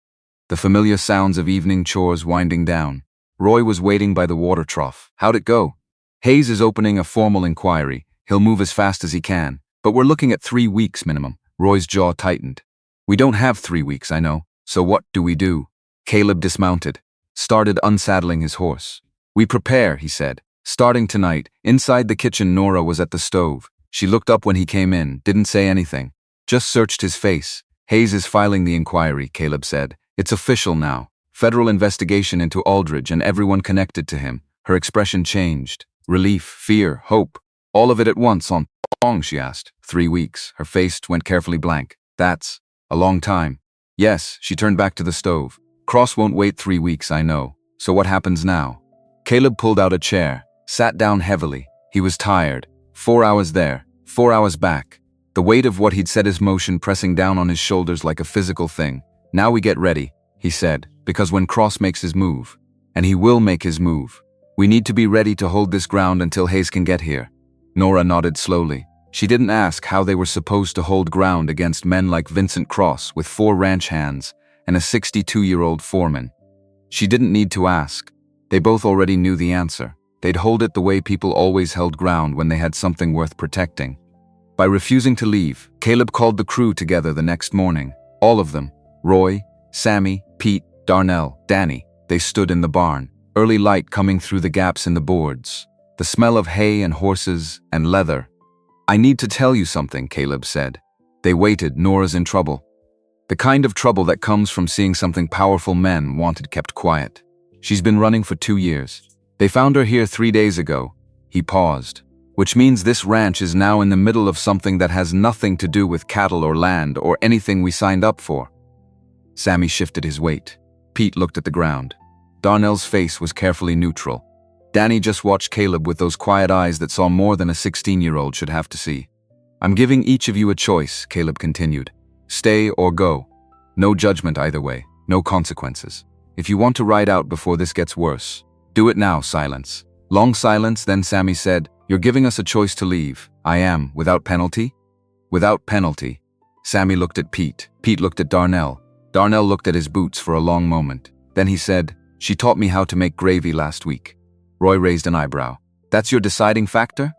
the familiar sounds of evening chores winding down. Roy was waiting by the water trough. "How'd it go?" "Hayes is opening a formal inquiry. He'll move as fast as he can, but we're looking at 3 weeks minimum." Roy's jaw tightened. "We don't have 3 weeks, I know. So what do we do?" Caleb dismounted, started unsaddling his horse. "We prepare," he said. "Starting tonight." Inside the kitchen, Nora was at the stove. She looked up when he came in, didn't say anything, just searched his face. "Hayes is filing the inquiry," Caleb said. "It's official now. Federal investigation into Aldridge and everyone connected to him." Her expression changed. Relief, fear, hope. All of it at once. "On long?" she asked. 3 weeks. Her face went carefully blank. "That's a long time." "Yes." She turned back to the stove. "Cross won't wait 3 weeks, I know. So what happens now?" Caleb pulled out a chair, sat down heavily. He was tired. 4 hours there, 4 hours back. The weight of what he'd set his motion pressing down on his shoulders like a physical thing. "Now we get ready," he said, "because when Cross makes his move, and he will make his move, we need to be ready to hold this ground until Hayes can get here." Nora nodded slowly. She didn't ask how they were supposed to hold ground against men like Vincent Cross with 4 ranch hands and a 62-year-old foreman. She didn't need to ask. They both already knew the answer. They'd hold it the way people always held ground when they had something worth protecting. By refusing to leave, Caleb called the crew together the next morning. All of them. Roy, Sammy, Pete, Darnell, Danny. They stood in the barn, early light coming through the gaps in the boards, the smell of hay and horses and leather. "I need to tell you something," Caleb said. They waited. Nora's in trouble. The kind of trouble that comes from seeing something powerful men wanted kept quiet. She's been running for 2 years. They found her here 3 days ago. He paused. "Which means this ranch is now in the middle of something that has nothing to do with cattle or land or anything we signed up for." Sammy shifted his weight. Pete looked at the ground. Darnell's face was carefully neutral. Danny just watched Caleb with those quiet eyes that saw more than a 16-year-old should have to see. "I'm giving each of you a choice," Caleb continued. "Stay or go. No judgment either way, no consequences. If you want to ride out before this gets worse, do it now." Silence. Long silence, then Sammy said, "You're giving us a choice to leave." "I am. Without penalty?" "Without penalty." Sammy looked at Pete. Pete looked at Darnell. Darnell looked at his boots for a long moment. Then he said, "She taught me how to make gravy last week." Roy raised an eyebrow. "That's your deciding factor?"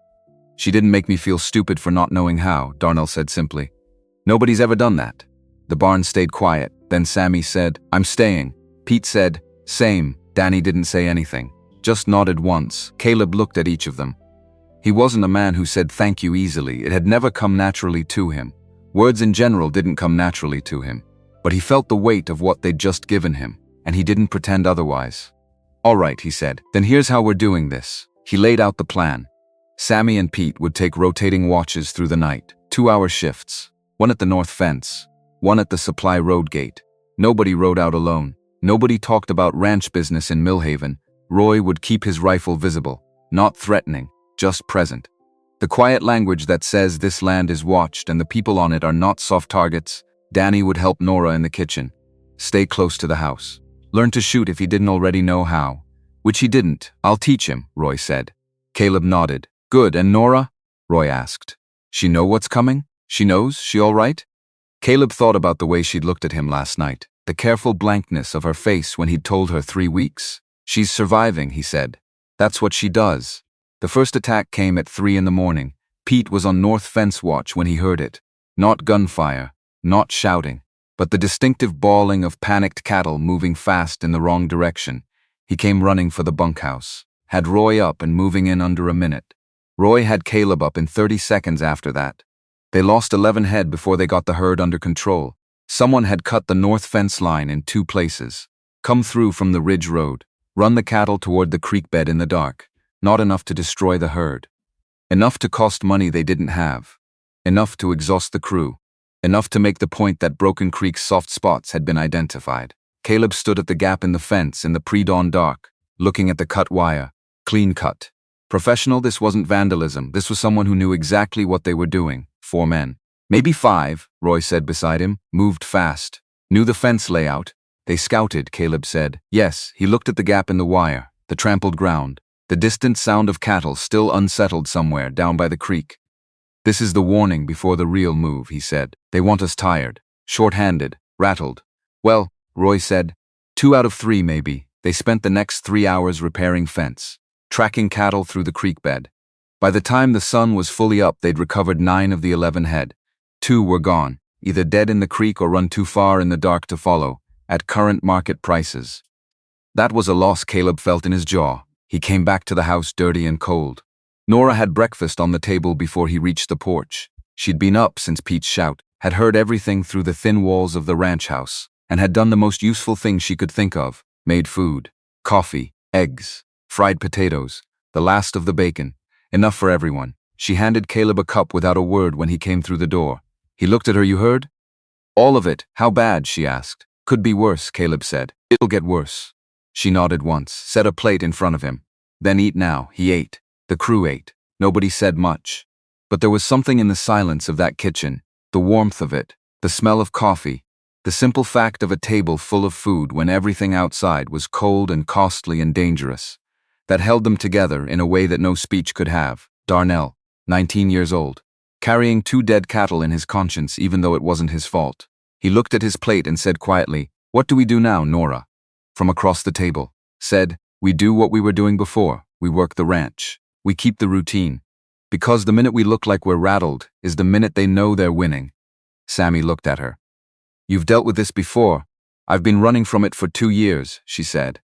"She didn't make me feel stupid for not knowing how," Darnell said simply. "Nobody's ever done that." The barn stayed quiet. Then Sammy said, "I'm staying." Pete said, "Same." Danny didn't say anything, just nodded once. Caleb looked at each of them. He wasn't a man who said thank you easily. It had never come naturally to him. Words in general didn't come naturally to him. But he felt the weight of what they'd just given him, and he didn't pretend otherwise. "All right," he said. "Then here's how we're doing this." He laid out the plan. Sammy and Pete would take rotating watches through the night, 2-hour shifts, one at the north fence, one at the supply road gate. Nobody rode out alone. Nobody talked about ranch business in Millhaven. Roy would keep his rifle visible, not threatening, just present. The quiet language that says this land is watched and the people on it are not soft targets. Danny would help Nora in the kitchen. Stay close to the house. Learn to shoot if he didn't already know how. Which he didn't. "I'll teach him," Roy said. Caleb nodded. "Good, and Nora?" Roy asked. "She know what's coming? She knows? She all right?" Caleb thought about the way she'd looked at him last night. The careful blankness of her face when he'd told her 3 weeks. She's surviving, he said. That's what she does. The first attack came at 3 in the morning. Pete was on north fence watch when he heard it. Not gunfire, not shouting, but the distinctive bawling of panicked cattle moving fast in the wrong direction. He came running for the bunkhouse. Had Roy up and moving in under a minute. Roy had Caleb up in 30 seconds after that. They lost 11 head before they got the herd under control. Someone had cut the north fence line in 2 places. Come through from the ridge road. Run the cattle toward the creek bed in the dark. Not enough to destroy the herd. Enough to cost money they didn't have. Enough to exhaust the crew. Enough to make the point that Broken Creek's soft spots had been identified. Caleb stood at the gap in the fence in the pre-dawn dark, looking at the cut wire. Clean cut. Professional, this wasn't vandalism. This was someone who knew exactly what they were doing. 4 men. Maybe 5, Roy said beside him. Moved fast. Knew the fence layout. They scouted, Caleb said. Yes, he looked at the gap in the wire, the trampled ground, the distant sound of cattle still unsettled somewhere down by the creek. This is the warning before the real move, he said. They want us tired, short-handed, rattled. Well, Roy said, 2 out of 3 maybe. They spent the next 3 hours repairing fence, tracking cattle through the creek bed. By the time the sun was fully up, they'd recovered 9 of the 11 head. 2 were gone, either dead in the creek or run too far in the dark to follow, at current market prices. That was a loss Caleb felt in his jaw. He came back to the house dirty and cold. Nora had breakfast on the table before he reached the porch. She'd been up since Pete's shout, had heard everything through the thin walls of the ranch house, and had done the most useful thing she could think of. Made food. Coffee, eggs, fried potatoes, the last of the bacon. Enough for everyone. She handed Caleb a cup without a word when he came through the door. He looked at her. You heard? All of it. How bad? She asked. Could be worse, Caleb said. It'll get worse. She nodded once, set a plate in front of him. Then eat now. He ate. The crew ate. Nobody said much. But there was something in the silence of that kitchen, the warmth of it, the smell of coffee, the simple fact of a table full of food when everything outside was cold and costly and dangerous, that held them together in a way that no speech could have. Darnell, 19 years old, carrying 2 dead cattle in his conscience even though it wasn't his fault. He looked at his plate and said quietly, "What do we do now, Nora?" From across the table, said, "We do what we were doing before. We work the ranch. We keep the routine. Because the minute we look like we're rattled is the minute they know they're winning." Sammy looked at her. "You've dealt with this before. I've been running from it for 2 years," she said.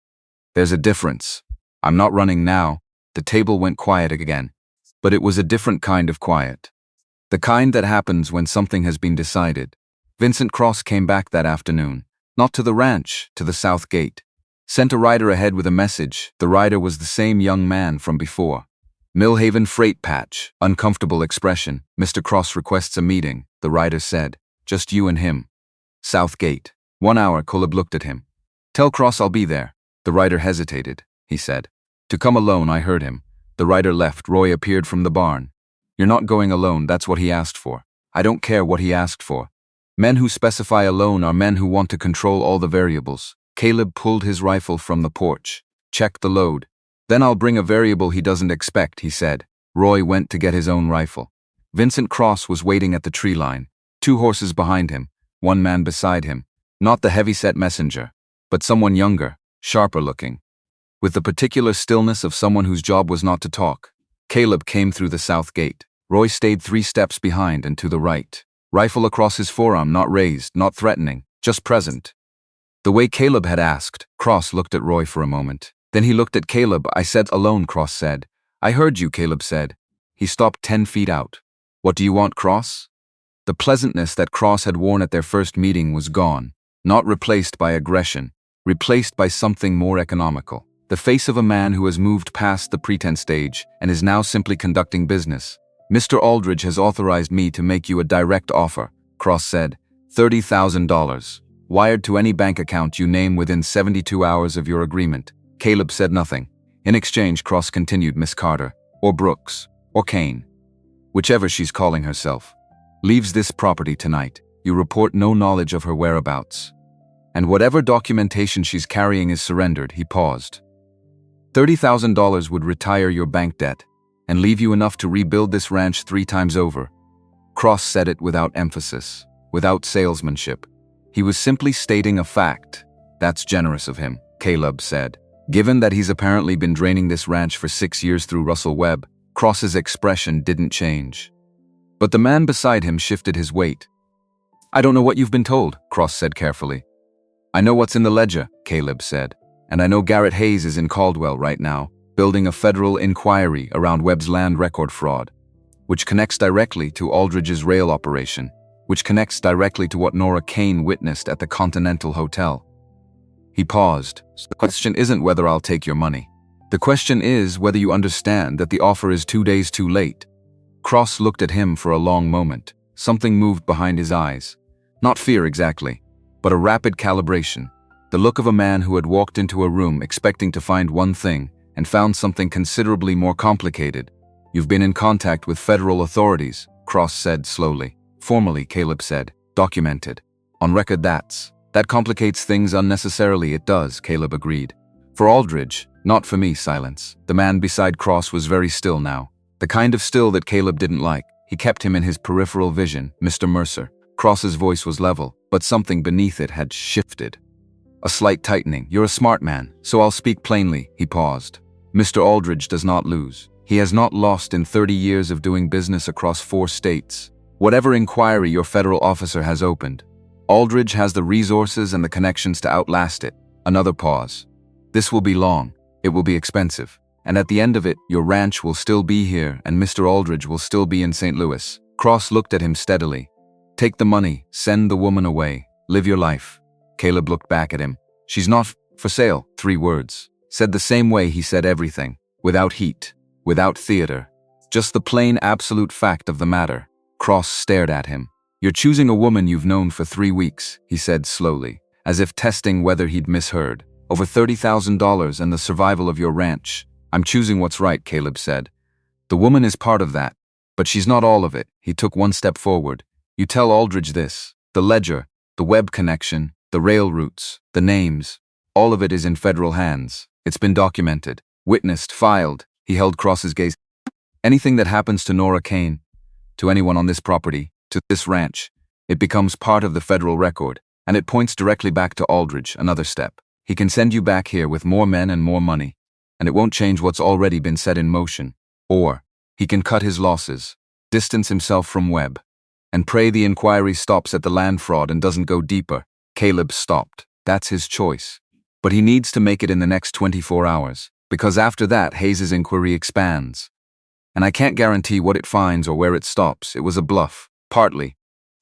"There's a difference. I'm not running now." The table went quiet again. But it was a different kind of quiet. The kind that happens when something has been decided. Vincent Cross came back that afternoon. Not to the ranch, to the south gate. Sent a rider ahead with a message. The rider was the same young man from before. Millhaven Freight Patch, uncomfortable expression. "Mr. Cross requests a meeting," the rider said. "Just you and him." South Gate. 1 hour, Caleb looked at him. "Tell Cross I'll be there." The rider hesitated. He said, "To come alone," I heard him. The rider left. Roy appeared from the barn. "You're not going alone, that's what he asked for." "I don't care what he asked for. Men who specify alone are men who want to control all the variables." Caleb pulled his rifle from the porch. "Check the load." "Then I'll bring a variable he doesn't expect," he said. Roy went to get his own rifle. Vincent Cross was waiting at the tree line. 2 horses behind him, 1 man beside him. Not the heavy-set messenger, but someone younger, sharper looking, with the particular stillness of someone whose job was not to talk. Caleb came through the south gate. Roy stayed 3 steps behind and to the right. Rifle across his forearm, not raised, not threatening, just present. The way Caleb had asked. Cross looked at Roy for a moment. Then he looked at Caleb. "I said alone," Cross said. "I heard you," Caleb said. He stopped 10 feet out. "What do you want, Cross?" The pleasantness that Cross had worn at their first meeting was gone, not replaced by aggression, replaced by something more economical. The face of a man who has moved past the pretense stage and is now simply conducting business. "Mr. Aldridge has authorized me to make you a direct offer," Cross said. $30,000. Wired to any bank account you name within 72 hours of your agreement. Caleb said nothing. In exchange, Cross continued, "Miss Carter, or Brooks, or Kane, whichever she's calling herself, leaves this property tonight. You report no knowledge of her whereabouts. And whatever documentation she's carrying is surrendered." He paused. $30,000 would retire your bank debt and leave you enough to rebuild this ranch 3 times over. Cross said it without emphasis, without salesmanship. He was simply stating a fact. That's generous of him, Caleb said. Given that he's apparently been draining this ranch for 6 years through Russell Webb, Cross's expression didn't change. But the man beside him shifted his weight. I don't know what you've been told, Cross said carefully. I know what's in the ledger, Caleb said. And I know Garrett Hayes is in Caldwell right now, building a federal inquiry around Webb's land record fraud, which connects directly to Aldridge's rail operation, which connects directly to what Nora Kane witnessed at the Continental Hotel. He paused. The question isn't whether I'll take your money. The question is whether you understand that the offer is 2 days too late. Cross looked at him for a long moment. Something moved behind his eyes. Not fear exactly, but a rapid calibration. The look of a man who had walked into a room expecting to find one thing and found something considerably more complicated. You've been in contact with federal authorities, Cross said slowly. Formally, Caleb said. Documented. On record, that complicates things unnecessarily. It does, Caleb agreed. For Aldridge, not for me. Silence. The man beside Cross was very still now. The kind of still that Caleb didn't like. He kept him in his peripheral vision. Mr. Mercer. Cross's voice was level, but something beneath it had shifted. A slight tightening. You're a smart man, so I'll speak plainly. He paused. Mr. Aldridge does not lose. He has not lost in 30 years of doing business across 4 states. Whatever inquiry your federal officer has opened, Aldridge has the resources and the connections to outlast it. Another pause. This will be long. It will be expensive. And at the end of it, your ranch will still be here and Mr. Aldridge will still be in St. Louis. Cross looked at him steadily. Take the money, send the woman away, live your life. Caleb looked back at him. She's not for sale. 3 words. Said the same way he said everything. Without heat. Without theater. Just the plain absolute fact of the matter. Cross stared at him. You're choosing a woman you've known for 3 weeks, he said slowly, as if testing whether he'd misheard. Over $30,000 and the survival of your ranch. I'm choosing what's right, Caleb said. The woman is part of that, but she's not all of it. He took 1 step forward. You tell Aldridge this. The ledger, the web connection, the rail routes, the names, all of it is in federal hands. It's been documented, witnessed, filed. He held Cross's gaze. Anything that happens to Nora Kane, to anyone on this property, to this ranch, it becomes part of the federal record, and it points directly back to Aldridge. Another step. He can send you back here with more men and more money, and it won't change what's already been set in motion. Or, he can cut his losses, distance himself from Webb, and pray the inquiry stops at the land fraud and doesn't go deeper. Caleb stopped. That's his choice. But he needs to make it in the next 24 hours, because after that, Hayes's inquiry expands. And I can't guarantee what it finds or where it stops. It was a bluff. Partly.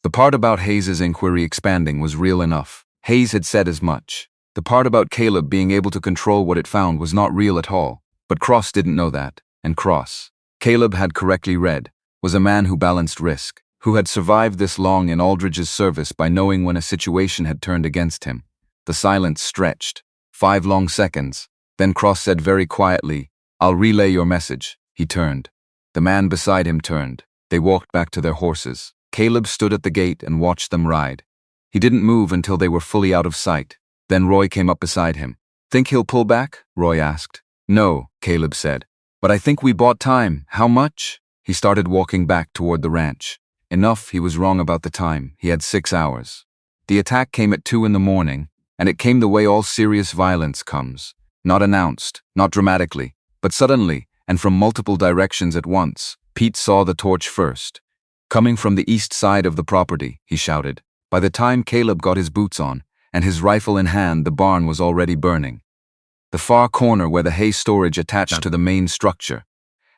The part about Hayes's inquiry expanding was real enough. Hayes had said as much. The part about Caleb being able to control what it found was not real at all. But Cross didn't know that. And Cross, Caleb had correctly read, was a man who balanced risk, who had survived this long in Aldridge's service by knowing when a situation had turned against him. The silence stretched. 5 long seconds. Then Cross said very quietly, I'll relay your message. He turned. The man beside him turned. They walked back to their horses. Caleb stood at the gate and watched them ride. He didn't move until they were fully out of sight. Then Roy came up beside him. Think he'll pull back? Roy asked. No, Caleb said. But I think we bought time. How much? He started walking back toward the ranch. Enough, he was wrong about the time. He had 6 hours. The attack came at 2 in the morning, and it came the way all serious violence comes. Not announced, not dramatically, but suddenly, and from multiple directions at once. Pete saw the torch first. Coming from the east side of the property, he shouted. By the time Caleb got his boots on, and his rifle in hand, the barn was already burning. The far corner where the hay storage attached to the main structure,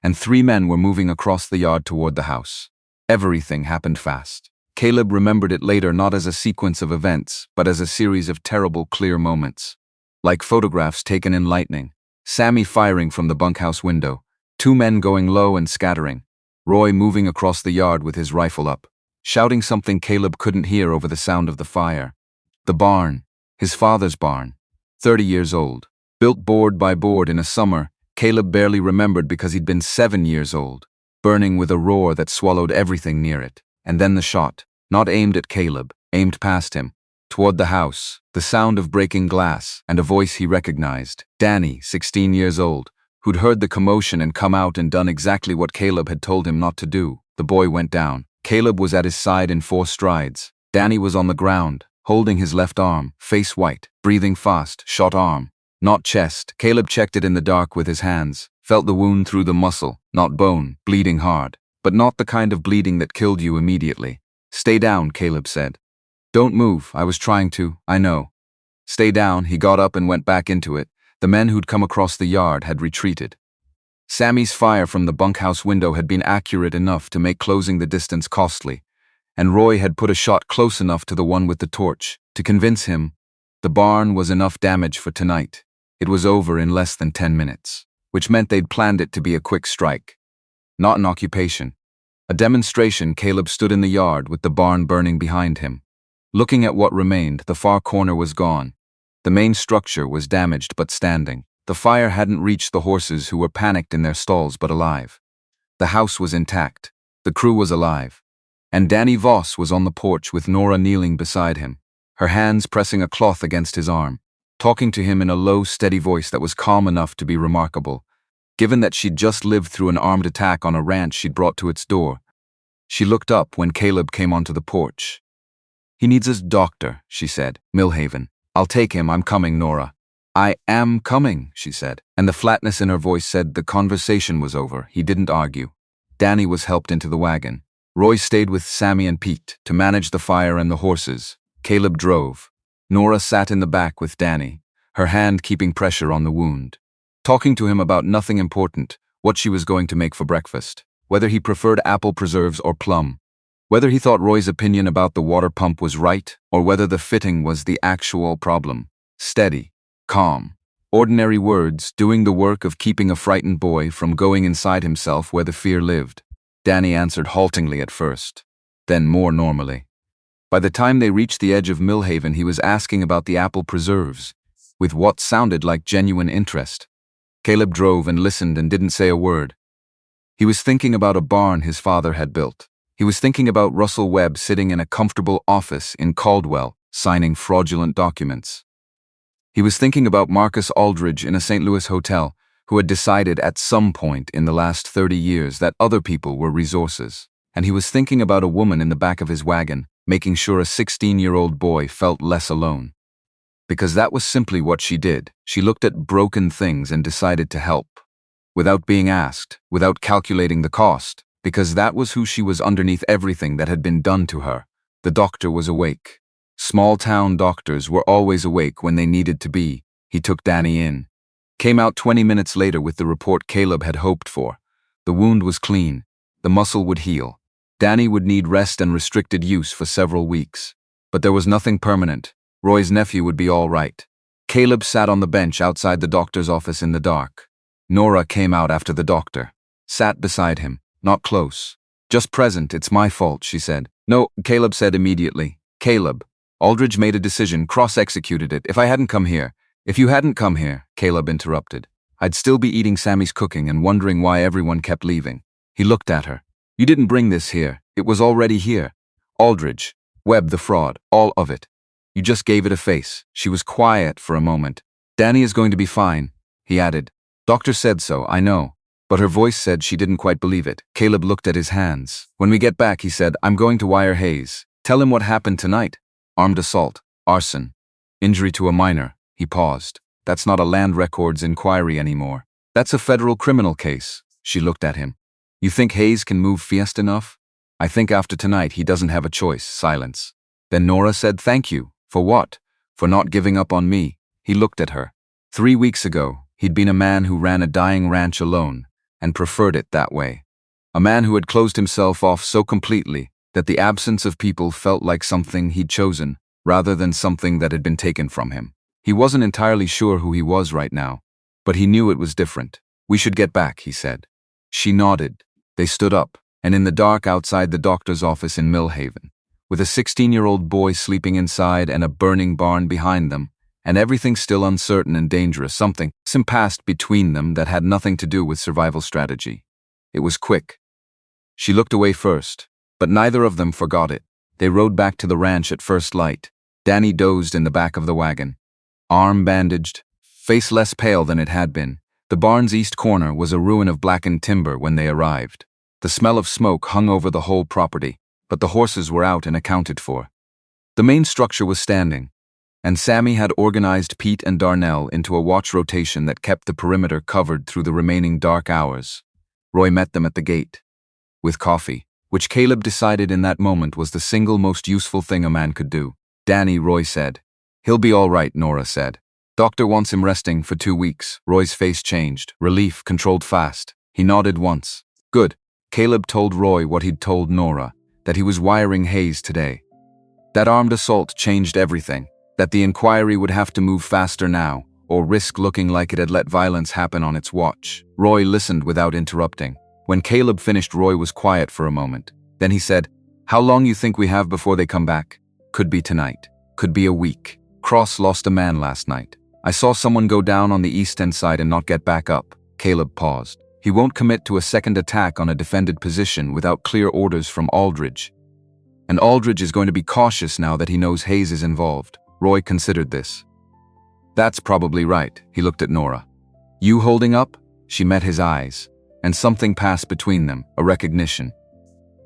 and 3 men were moving across the yard toward the house. Everything happened fast. Caleb remembered it later not as a sequence of events, but as a series of terrible, clear moments. Like photographs taken in lightning. Sammy firing from the bunkhouse window. 2 men going low and scattering. Roy moving across the yard with his rifle up, shouting something Caleb couldn't hear over the sound of the fire. The barn, his father's barn, 30 years old, built board by board in a summer Caleb barely remembered because he'd been 7 years old, burning with a roar that swallowed everything near it. And then the shot, not aimed at Caleb, aimed past him, toward the house, the sound of breaking glass, and a voice he recognized. Danny, 16 years old, who'd heard the commotion and come out and done exactly what Caleb had told him not to do. The boy went down. Caleb was at his side in 4 strides. Danny was on the ground, holding his left arm, face white, breathing fast, shot arm. Not chest. Caleb checked it in the dark with his hands, felt the wound through the muscle, not bone, bleeding hard, but not the kind of bleeding that killed you immediately. Stay down, Caleb said. Don't move, I was trying to, I know. Stay down. He got up and went back into it. The men who'd come across the yard had retreated. Sammy's fire from the bunkhouse window had been accurate enough to make closing the distance costly, and Roy had put a shot close enough to the one with the torch to convince him the barn was enough damage for tonight. It was over in less than 10 minutes, which meant they'd planned it to be a quick strike. Not an occupation. A demonstration. Caleb stood in the yard with the barn burning behind him. Looking at what remained, the far corner was gone. The main structure was damaged but standing. The fire hadn't reached the horses who were panicked in their stalls but alive. The house was intact. The crew was alive. And Danny Voss was on the porch with Nora kneeling beside him, her hands pressing a cloth against his arm, talking to him in a low, steady voice that was calm enough to be remarkable, given that she'd just lived through an armed attack on a ranch she'd brought to its door. She looked up when Caleb came onto the porch. He needs his doctor, she said. Millhaven. I'll take him, I'm coming, Nora. I am coming, she said, and the flatness in her voice said the conversation was over. He didn't argue. Danny was helped into the wagon. Roy stayed with Sammy and Pete to manage the fire and the horses. Caleb drove. Nora sat in the back with Danny, her hand keeping pressure on the wound, talking to him about nothing important, what she was going to make for breakfast, whether he preferred apple preserves or plum, whether he thought Roy's opinion about the water pump was right, or whether the fitting was the actual problem. Steady, calm, ordinary words doing the work of keeping a frightened boy from going inside himself where the fear lived. Danny answered haltingly at first, then more normally. By the time they reached the edge of Millhaven, he was asking about the apple preserves, with what sounded like genuine interest. Caleb drove and listened and didn't say a word. He was thinking about a barn his father had built. He was thinking about Russell Webb sitting in a comfortable office in Caldwell, signing fraudulent documents. He was thinking about Marcus Aldridge in a St. Louis hotel, who had decided at some point in the last 30 years that other people were resources. And he was thinking about a woman in the back of his wagon, making sure a 16-year-old boy felt less alone. Because that was simply what she did. She looked at broken things and decided to help. Without being asked, without calculating the cost, because that was who she was underneath everything that had been done to her. The doctor was awake. Small-town doctors were always awake when they needed to be. He took Danny in. Came out 20 minutes later with the report Caleb had hoped for. The wound was clean. The muscle would heal. Danny would need rest and restricted use for several weeks. But there was nothing permanent. Roy's nephew would be all right. Caleb sat on the bench outside the doctor's office in the dark. Nora came out after the doctor. Sat beside him, not close. Just present, it's my fault, she said. No, Caleb said immediately. Caleb. Aldridge made a decision, cross-executed it. If I hadn't come here. If you hadn't come here, Caleb interrupted. I'd still be eating Sammy's cooking and wondering why everyone kept leaving. He looked at her. You didn't bring this here. It was already here. Aldridge, Webb the fraud, all of it. You just gave it a face. She was quiet for a moment. Danny is going to be fine, he added. Doctor said so, I know. But her voice said she didn't quite believe it. Caleb looked at his hands. When we get back, he said, I'm going to wire Hayes. Tell him what happened tonight. Armed assault, arson, injury to a minor. He paused. That's not a land records inquiry anymore. That's a federal criminal case. She looked at him. You think Hayes can move fast enough? I think after tonight he doesn't have a choice. Silence. Then Nora said, thank you. For what? For not giving up on me. He looked at her. 3 weeks ago, he'd been a man who ran a dying ranch alone, and preferred it that way. A man who had closed himself off so completely that the absence of people felt like something he'd chosen, rather than something that had been taken from him. He wasn't entirely sure who he was right now, but he knew it was different. We should get back, he said. She nodded. They stood up, and in the dark outside the doctor's office in Millhaven, with a 16-year-old boy sleeping inside and a burning barn behind them, and everything still uncertain and dangerous, something passed between them that had nothing to do with survival strategy. It was quick. She looked away first, but neither of them forgot it. They rode back to the ranch at first light. Danny dozed in the back of the wagon, arm bandaged, face less pale than it had been. The barn's east corner was a ruin of blackened timber when they arrived. The smell of smoke hung over the whole property, but the horses were out and accounted for. The main structure was standing, and Sammy had organized Pete and Darnell into a watch rotation that kept the perimeter covered through the remaining dark hours. Roy met them at the gate, with coffee, which Caleb decided in that moment was the single most useful thing a man could do. "Danny," Roy said. "He'll be all right," Nora said. "Doctor wants him resting for 2 weeks." Roy's face changed. Relief controlled fast. He nodded once. "Good." Caleb told Roy what he'd told Nora, that he was wiring Hayes today. That armed assault changed everything, that the inquiry would have to move faster now, or risk looking like it had let violence happen on its watch. Roy listened without interrupting. When Caleb finished, Roy was quiet for a moment. Then he said, "How long you think we have before they come back?" "Could be tonight. Could be a week. Cross lost a man last night. I saw someone go down on the east end side and not get back up." Caleb paused. "He won't commit to a second attack on a defended position without clear orders from Aldridge. And Aldridge is going to be cautious now that he knows Hayes is involved." Roy considered this. "That's probably right." He looked at Nora. "You holding up?" She met his eyes, and something passed between them, a recognition.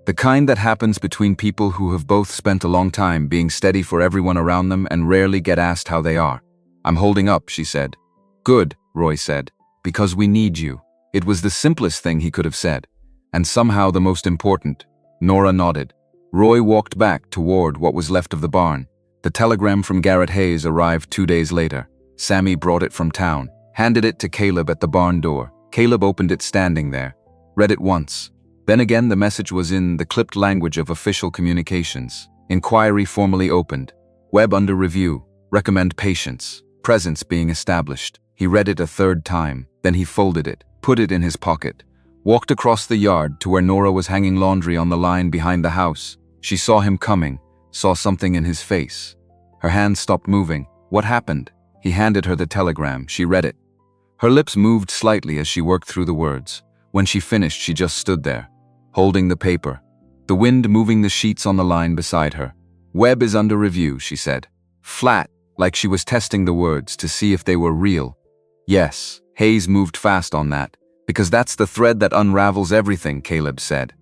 The kind that happens between people who have both spent a long time being steady for everyone around them and rarely get asked how they are. "I'm holding up," she said. "Good," Roy said, "because we need you." It was the simplest thing he could have said, and somehow the most important. Nora nodded. Roy walked back toward what was left of the barn. The telegram from Garrett Hayes arrived 2 days later. Sammy brought it from town, handed it to Caleb at the barn door. Caleb opened it standing there, read it once. Then again the message was in the clipped language of official communications. Inquiry formally opened. Webb under review. Recommend patience. Presence being established. He read it a third time. Then he folded it, put it in his pocket, walked across the yard to where Nora was hanging laundry on the line behind the house. She saw him coming, saw something in his face. Her hand stopped moving. "What happened?" He handed her the telegram. She read it. Her lips moved slightly as she worked through the words. When she finished, she just stood there, holding the paper, the wind moving the sheets on the line beside her. "Webb is under review," she said. Flat, like she was testing the words to see if they were real. "Yes." Hayes moved fast on that, because that's the thread that unravels everything, Caleb said.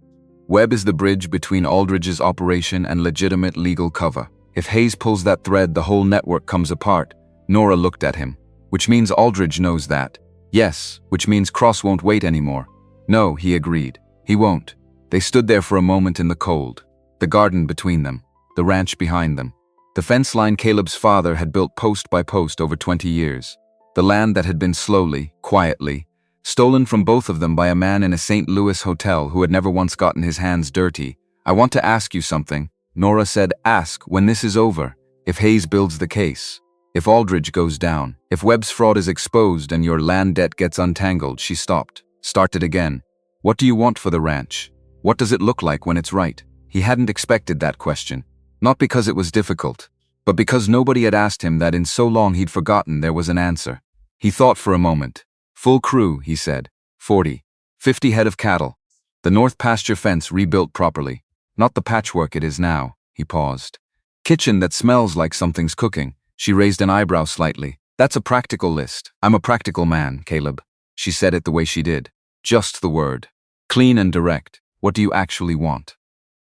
Webb is the bridge between Aldridge's operation and legitimate legal cover. If Hayes pulls that thread, the whole network comes apart. Nora looked at him. "Which means Aldridge knows that." "Yes, which means Cross won't wait anymore." "No," he agreed. "He won't." They stood there for a moment in the cold. The garden between them, the ranch behind them. The fence line Caleb's father had built post by post over 20 years. The land that had been slowly, quietly, stolen from both of them by a man in a St. Louis hotel who had never once gotten his hands dirty. "I want to ask you something," Nora said. "Ask when this is over. If Hayes builds the case. If Aldridge goes down. If Webb's fraud is exposed and your land debt gets untangled." She stopped, started again. "What do you want for the ranch? What does it look like when it's right?" He hadn't expected that question. Not because it was difficult, but because nobody had asked him that in so long he'd forgotten there was an answer. He thought for a moment. "Full crew," he said. 40, 50 head of cattle. The north pasture fence rebuilt properly. Not the patchwork it is now. He paused. "Kitchen that smells like something's cooking." She raised an eyebrow slightly. "That's a practical list." "I'm a practical man, Caleb." She said it the way she did. Just the word. Clean and direct. "What do you actually want?"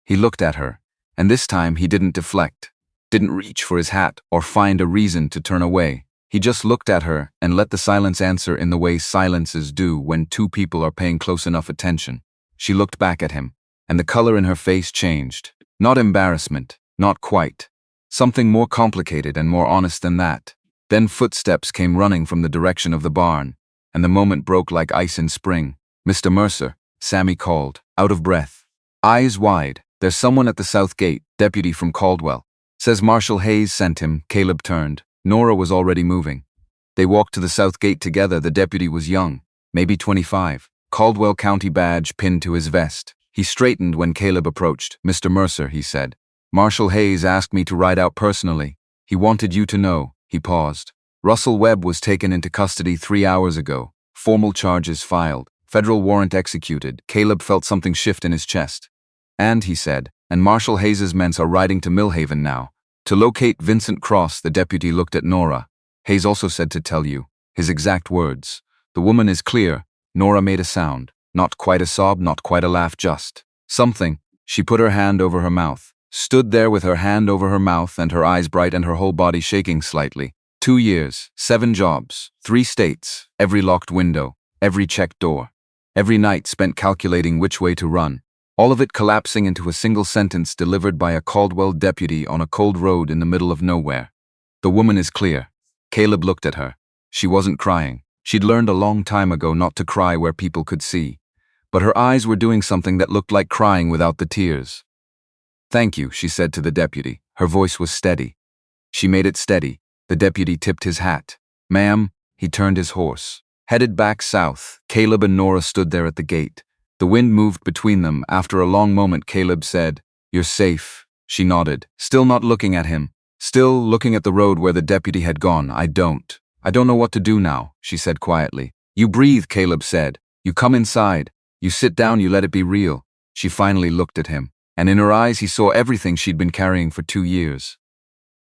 He looked at her, and this time he didn't deflect, didn't reach for his hat or find a reason to turn away. He just looked at her and let the silence answer in the way silences do when two people are paying close enough attention. She looked back at him, and the color in her face changed. Not embarrassment, not quite. Something more complicated and more honest than that. Then footsteps came running from the direction of the barn, and the moment broke like ice in spring. "Mr. Mercer," Sammy called, out of breath. Eyes wide. "There's someone at the south gate, deputy from Caldwell. Says Marshal Hayes sent him." Caleb turned. Nora was already moving. They walked to the south gate together. The deputy was young, maybe 25, Caldwell County badge pinned to his vest. He straightened when Caleb approached. "Mr. Mercer," he said. "Marshal Hayes asked me to ride out personally. He wanted you to know." He paused. "Russell Webb was taken into custody 3 hours ago. Formal charges filed. Federal warrant executed." Caleb felt something shift in his chest. "And," he said, "and Marshal Hayes's men are riding to Millhaven now. To locate Vincent Cross." The deputy looked at Nora. "Hayes also said to tell you." His exact words. "The woman is clear." Nora made a sound. Not quite a sob, not quite a laugh, just something. She put her hand over her mouth. stood there with her hand over her mouth and her eyes bright and her whole body shaking slightly. 2 years, 7 jobs, 3 states, every locked window, every checked door. Every night spent calculating which way to run. All of it collapsing into a single sentence delivered by a Caldwell deputy on a cold road in the middle of nowhere. The woman is clear. Caleb looked at her. She wasn't crying. She'd learned a long time ago not to cry where people could see. But her eyes were doing something that looked like crying without the tears. "Thank you," she said to the deputy. Her voice was steady. She made it steady. The deputy tipped his hat. "Ma'am," he turned his horse. Headed back south, Caleb and Nora stood there at the gate. The wind moved between them. After a long moment, Caleb said, "You're safe." She nodded, still not looking at him, still looking at the road where the deputy had gone. I don't know what to do now," she said quietly. "You breathe," Caleb said. "You come inside. You sit down, you let it be real." She finally looked at him, and in her eyes he saw everything she'd been carrying for 2 years.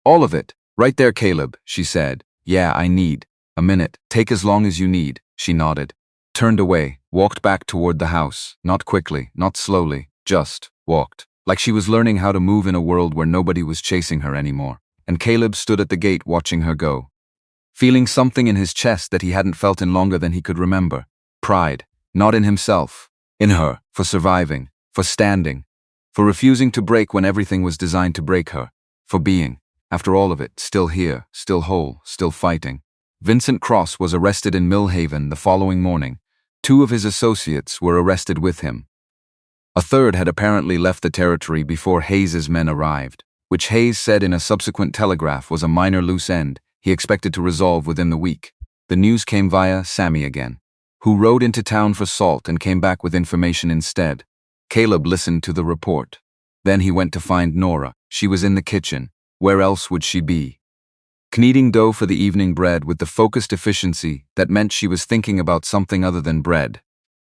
"All of it. Right there, Caleb," she said. "Yeah, I need a minute. Take as long as you need." She nodded, turned away, walked back toward the house. Not quickly, not slowly, just walked. Like she was learning how to move in a world where nobody was chasing her anymore. And Caleb stood at the gate watching her go, feeling something in his chest that he hadn't felt in longer than he could remember. Pride, not in himself, in her, for surviving, for standing, for refusing to break when everything was designed to break her, for being, after all of it, still here, still whole, still fighting. Vincent Cross was arrested in Millhaven the following morning. 2 of his associates were arrested with him. A third had apparently left the territory before Hayes's men arrived, which Hayes said in a subsequent telegraph was a minor loose end he expected to resolve within the week. The news came via Sammy again, who rode into town for salt and came back with information instead. Caleb listened to the report. Then he went to find Nora. She was in the kitchen. Where else would she be? Kneading dough for the evening bread with the focused efficiency that meant she was thinking about something other than bread.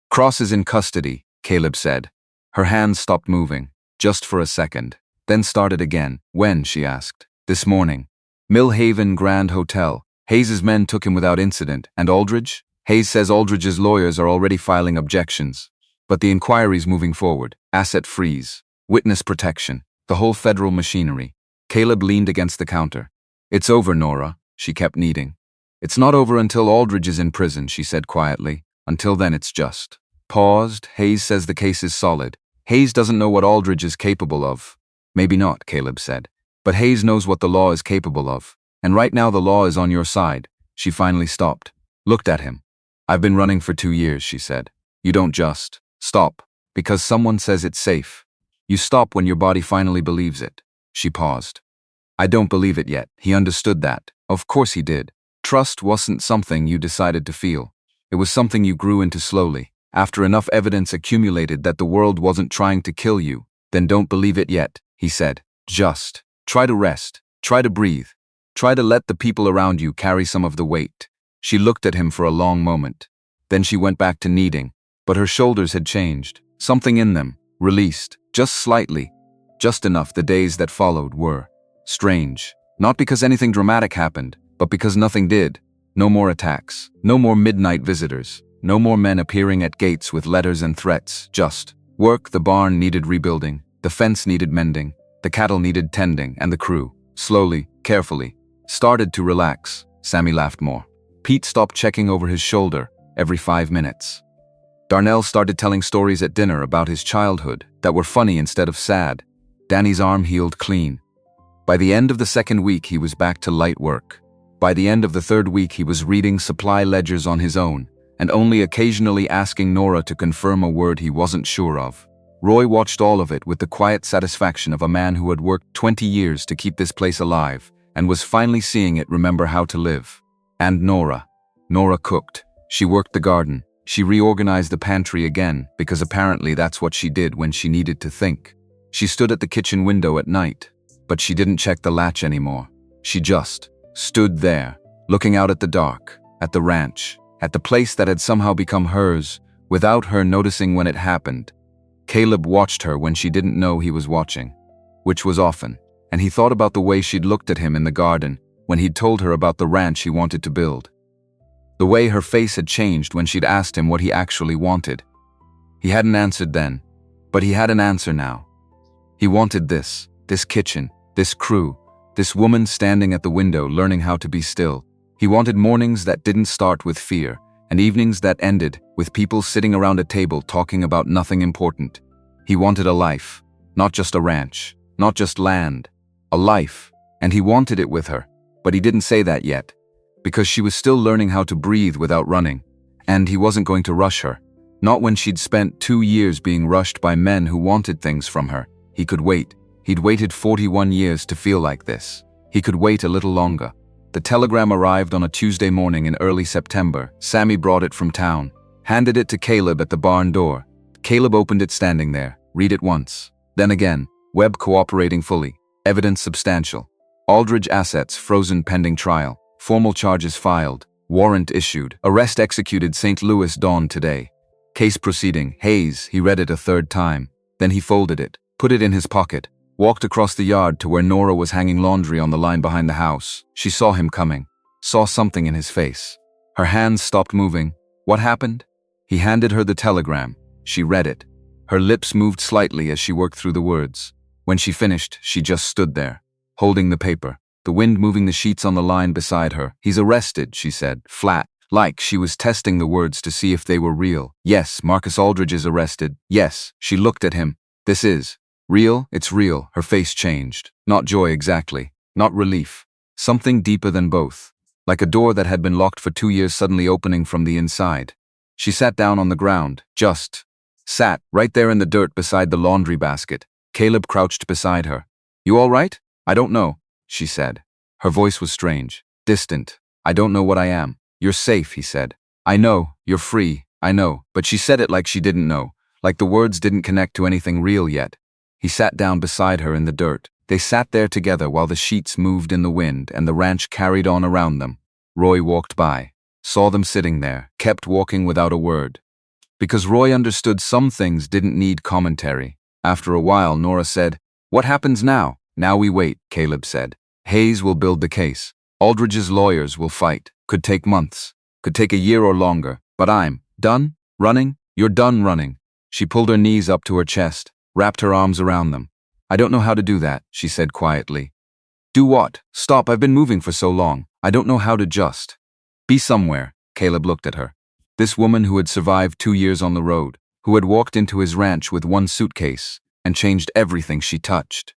"Cross is in custody," Caleb said. Her hands stopped moving, just for a second, then started again. "When?" she asked. "This morning. Millhaven Grand Hotel. Hayes's men took him without incident. And Aldridge?" "Hayes says Aldridge's lawyers are already filing objections. But the inquiry's moving forward. Asset freeze, witness protection, the whole federal machinery." Caleb leaned against the counter. "It's over, Nora," she kept kneading. "It's not over until Aldridge is in prison," she said quietly. "Until then it's just." Paused. "Hayes says the case is solid. Hayes doesn't know what Aldridge is capable of." "Maybe not," Caleb said. "But Hayes knows what the law is capable of. And right now the law is on your side." She finally stopped, looked at him. "I've been running for 2 years," she said. "You don't just stop because someone says it's safe. You stop when your body finally believes it." She paused. "I don't believe it yet." He understood that. Of course he did. Trust wasn't something you decided to feel. It was something you grew into slowly, after enough evidence accumulated that the world wasn't trying to kill you. "Then don't believe it yet," he said. "Just try to rest. Try to breathe. Try to let the people around you carry some of the weight." She looked at him for a long moment. Then she went back to kneading, but her shoulders had changed. Something in them, released, just slightly, just enough. The days that followed were strange. Not because anything dramatic happened, but because nothing did. No more attacks. No more midnight visitors. No more men appearing at gates with letters and threats. Just work. The barn needed rebuilding. The fence needed mending. The cattle needed tending. And the crew, slowly, carefully, started to relax. Sammy laughed more. Pete stopped checking over his shoulder every 5 minutes. Darnell started telling stories at dinner about his childhood that were funny instead of sad. Danny's arm healed clean. By the end of the 2nd week, he was back to light work. By the end of the 3rd week, he was reading supply ledgers on his own, and only occasionally asking Nora to confirm a word he wasn't sure of. Roy watched all of it with the quiet satisfaction of a man who had worked 20 years to keep this place alive, and was finally seeing it remember how to live. And Nora. Nora cooked. She worked the garden. She reorganized the pantry again, because apparently that's what she did when she needed to think. She stood at the kitchen window at night, but she didn't check the latch anymore. She just stood there, looking out at the dark, at the ranch, at the place that had somehow become hers, without her noticing when it happened. Caleb watched her when she didn't know he was watching, which was often, and he thought about the way she'd looked at him in the garden when he'd told her about the ranch he wanted to build. The way her face had changed when she'd asked him what he actually wanted. He hadn't answered then, but he had an answer now. He wanted this. this kitchen, this crew, this woman standing at the window learning how to be still. He wanted mornings that didn't start with fear, and evenings that ended with people sitting around a table talking about nothing important. He wanted a life, not just a ranch, not just land, a life, and he wanted it with her, but he didn't say that yet, because she was still learning how to breathe without running, and he wasn't going to rush her, not when she'd spent 2 years being rushed by men who wanted things from her. He could wait. He'd waited 41 years to feel like this. He could wait a little longer. The telegram arrived on a Tuesday morning in early September. Sammy brought it from town, handed it to Caleb at the barn door. Caleb opened it standing there. Read it once. Then again. Webb cooperating fully. Evidence substantial. Aldridge assets frozen pending trial. Formal charges filed. Warrant issued. Arrest executed St. Louis dawn today. Case proceeding. Hayes. He read it a third time. Then he folded it, put it in his pocket, walked across the yard to where Nora was hanging laundry on the line behind the house. She saw him coming, saw something in his face. Her hands stopped moving. What happened? He handed her the telegram. She read it. Her lips moved slightly as she worked through the words. When she finished, she just stood there, holding the paper, the wind moving the sheets on the line beside her. He's arrested, she said, flat, like she was testing the words to see if they were real. Yes, Marcus Aldridge is arrested. Yes, she looked at him. This is real, it's real. Her face changed. Not joy exactly, not relief. Something deeper than both. Like a door that had been locked for 2 years suddenly opening from the inside. She sat down on the ground, just sat right there in the dirt beside the laundry basket. Caleb crouched beside her. You all right? I don't know, she said. Her voice was strange, distant. I don't know what I am. You're safe, he said. I know, you're free, I know, but she said it like she didn't know, like the words didn't connect to anything real yet. He sat down beside her in the dirt. They sat there together while the sheets moved in the wind and the ranch carried on around them. Roy walked by, saw them sitting there, kept walking without a word. Because Roy understood some things didn't need commentary. After a while, Nora said, What happens now? Now we wait, Caleb said. Hayes will build the case. Aldridge's lawyers will fight. Could take months. Could take a year or longer. But I'm done running? You're done running. She pulled her knees up to her chest, wrapped her arms around them. I don't know how to do that, she said quietly. Do what? Stop, I've been moving for so long. I don't know how to just be somewhere. Caleb looked at her. This woman who had survived 2 years on the road, who had walked into his ranch with one suitcase and changed everything she touched,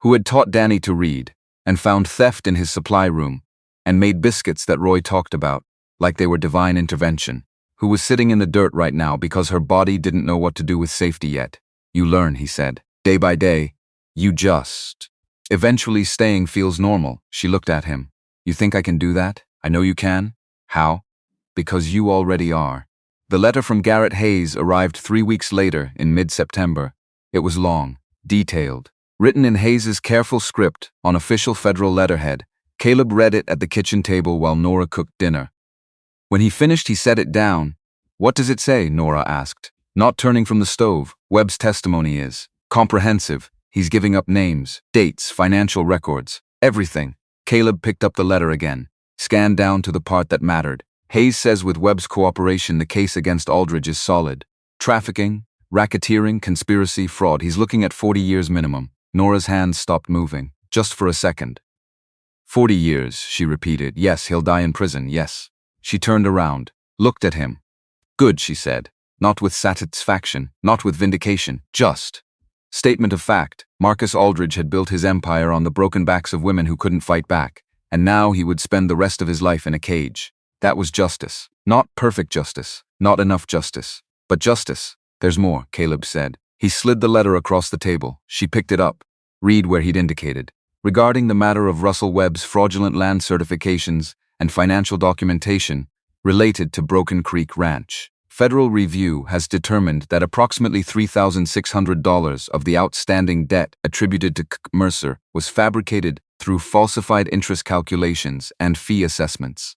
who had taught Danny to read and found theft in his supply room and made biscuits that Roy talked about like they were divine intervention, who was sitting in the dirt right now because her body didn't know what to do with safety yet. You learn, he said. Day by day, you just. Eventually staying feels normal. She looked at him. You think I can do that? I know you can. How? Because you already are. The letter from Garrett Hayes arrived 3 weeks later in mid-September. It was long, detailed, written in Hayes's careful script on official federal letterhead. Caleb read it at the kitchen table while Nora cooked dinner. When he finished, he set it down. What does it say? Nora asked. Not turning from the stove. Webb's testimony is comprehensive. He's giving up names, dates, financial records, everything. Caleb picked up the letter again, scanned down to the part that mattered. Hayes says with Webb's cooperation, the case against Aldridge is solid. Trafficking, racketeering, conspiracy, fraud. He's looking at 40 years minimum. Nora's hands stopped moving, just for a second. 40 years, she repeated. Yes, he'll die in prison, yes. She turned around, looked at him. Good, she said. Not with satisfaction, not with vindication, just. Statement of fact. Marcus Aldridge had built his empire on the broken backs of women who couldn't fight back, and now he would spend the rest of his life in a cage. That was justice. Not perfect justice, not enough justice, but justice. There's more, Caleb said. He slid the letter across the table. She picked it up. Read where he'd indicated. Regarding the matter of Russell Webb's fraudulent land certifications and financial documentation related to Broken Creek Ranch, Federal Review has determined that approximately $3,600 of the outstanding debt attributed to Mercer was fabricated through falsified interest calculations and fee assessments.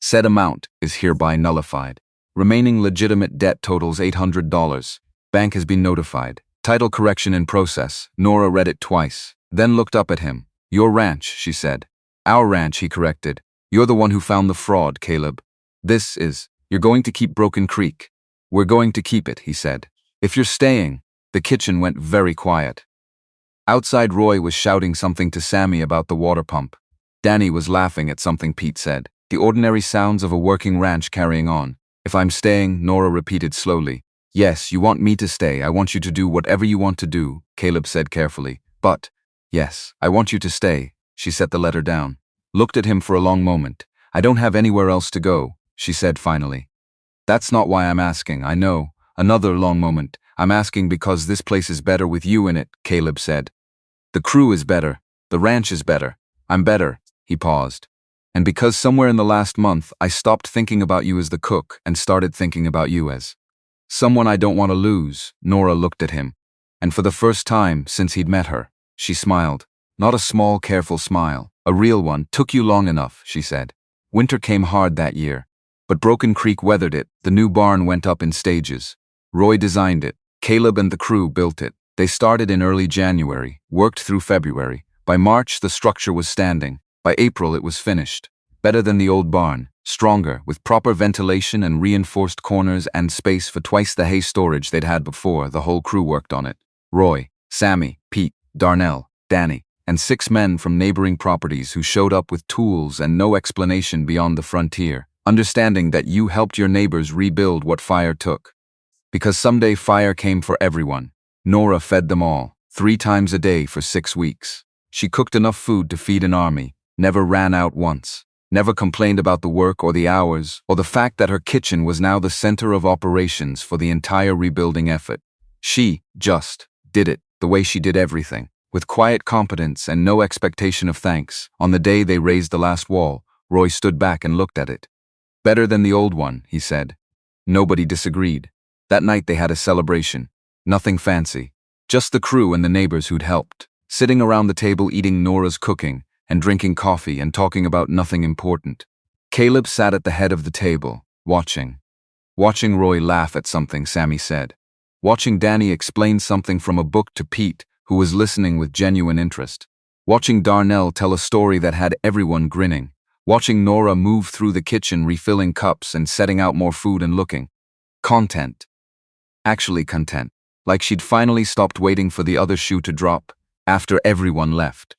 Said amount is hereby nullified. Remaining legitimate debt totals $800. Bank has been notified. Title correction in process. Nora read it twice, then looked up at him. Your ranch, she said. Our ranch, he corrected. You're the one who found the fraud, Caleb. This is. You're going to keep Broken Creek. We're going to keep it, he said. If you're staying. The kitchen went very quiet. Outside, Roy was shouting something to Sammy about the water pump. Danny was laughing at something Pete said. The ordinary sounds of a working ranch carrying on. If I'm staying, Nora repeated slowly. Yes, you want me to stay. I want you to do whatever you want to do, Caleb said carefully. But, yes, I want you to stay. She set the letter down. Looked at him for a long moment. I don't have anywhere else to go, she said finally. That's not why I'm asking, I know. Another long moment. I'm asking because this place is better with you in it, Caleb said. The crew is better. The ranch is better. I'm better, he paused. And because somewhere in the last month I stopped thinking about you as the cook and started thinking about you as someone I don't want to lose. Nora looked at him. And for the first time since he'd met her, she smiled. Not a small, careful smile. A real one. Took you long enough, she said. Winter came hard that year. But Broken Creek weathered it. The new barn went up in stages. Roy designed it. Caleb and the crew built it. They started in early January, worked through February. By March, the structure was standing. By April, it was finished. Better than the old barn. Stronger, with proper ventilation and reinforced corners and space for twice the hay storage they'd had before. The whole crew worked on it. Roy, Sammy, Pete, Darnell, Danny, and 6 men from neighboring properties who showed up with tools and no explanation beyond the frontier, understanding that you helped your neighbors rebuild what fire took. Because someday fire came for everyone. Nora fed them all, 3 times a day for 6 weeks. She cooked enough food to feed an army, never ran out once, never complained about the work or the hours, or the fact that her kitchen was now the center of operations for the entire rebuilding effort. She just did it the way she did everything, with quiet competence and no expectation of thanks. On the day they raised the last wall, Roy stood back and looked at it. Better than the old one, he said. Nobody disagreed. That night they had a celebration. Nothing fancy. Just the crew and the neighbors who'd helped, sitting around the table eating Nora's cooking and drinking coffee and talking about nothing important. Caleb sat at the head of the table, watching. Watching Roy laugh at something Sammy said. Watching Danny explain something from a book to Pete, who was listening with genuine interest. Watching Darnell tell a story that had everyone grinning. Watching Nora move through the kitchen refilling cups and setting out more food and looking. Content. Actually content. Like she'd finally stopped waiting for the other shoe to drop, after everyone left.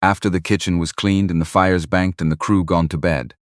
After the kitchen was cleaned and the fires banked and the crew gone to bed.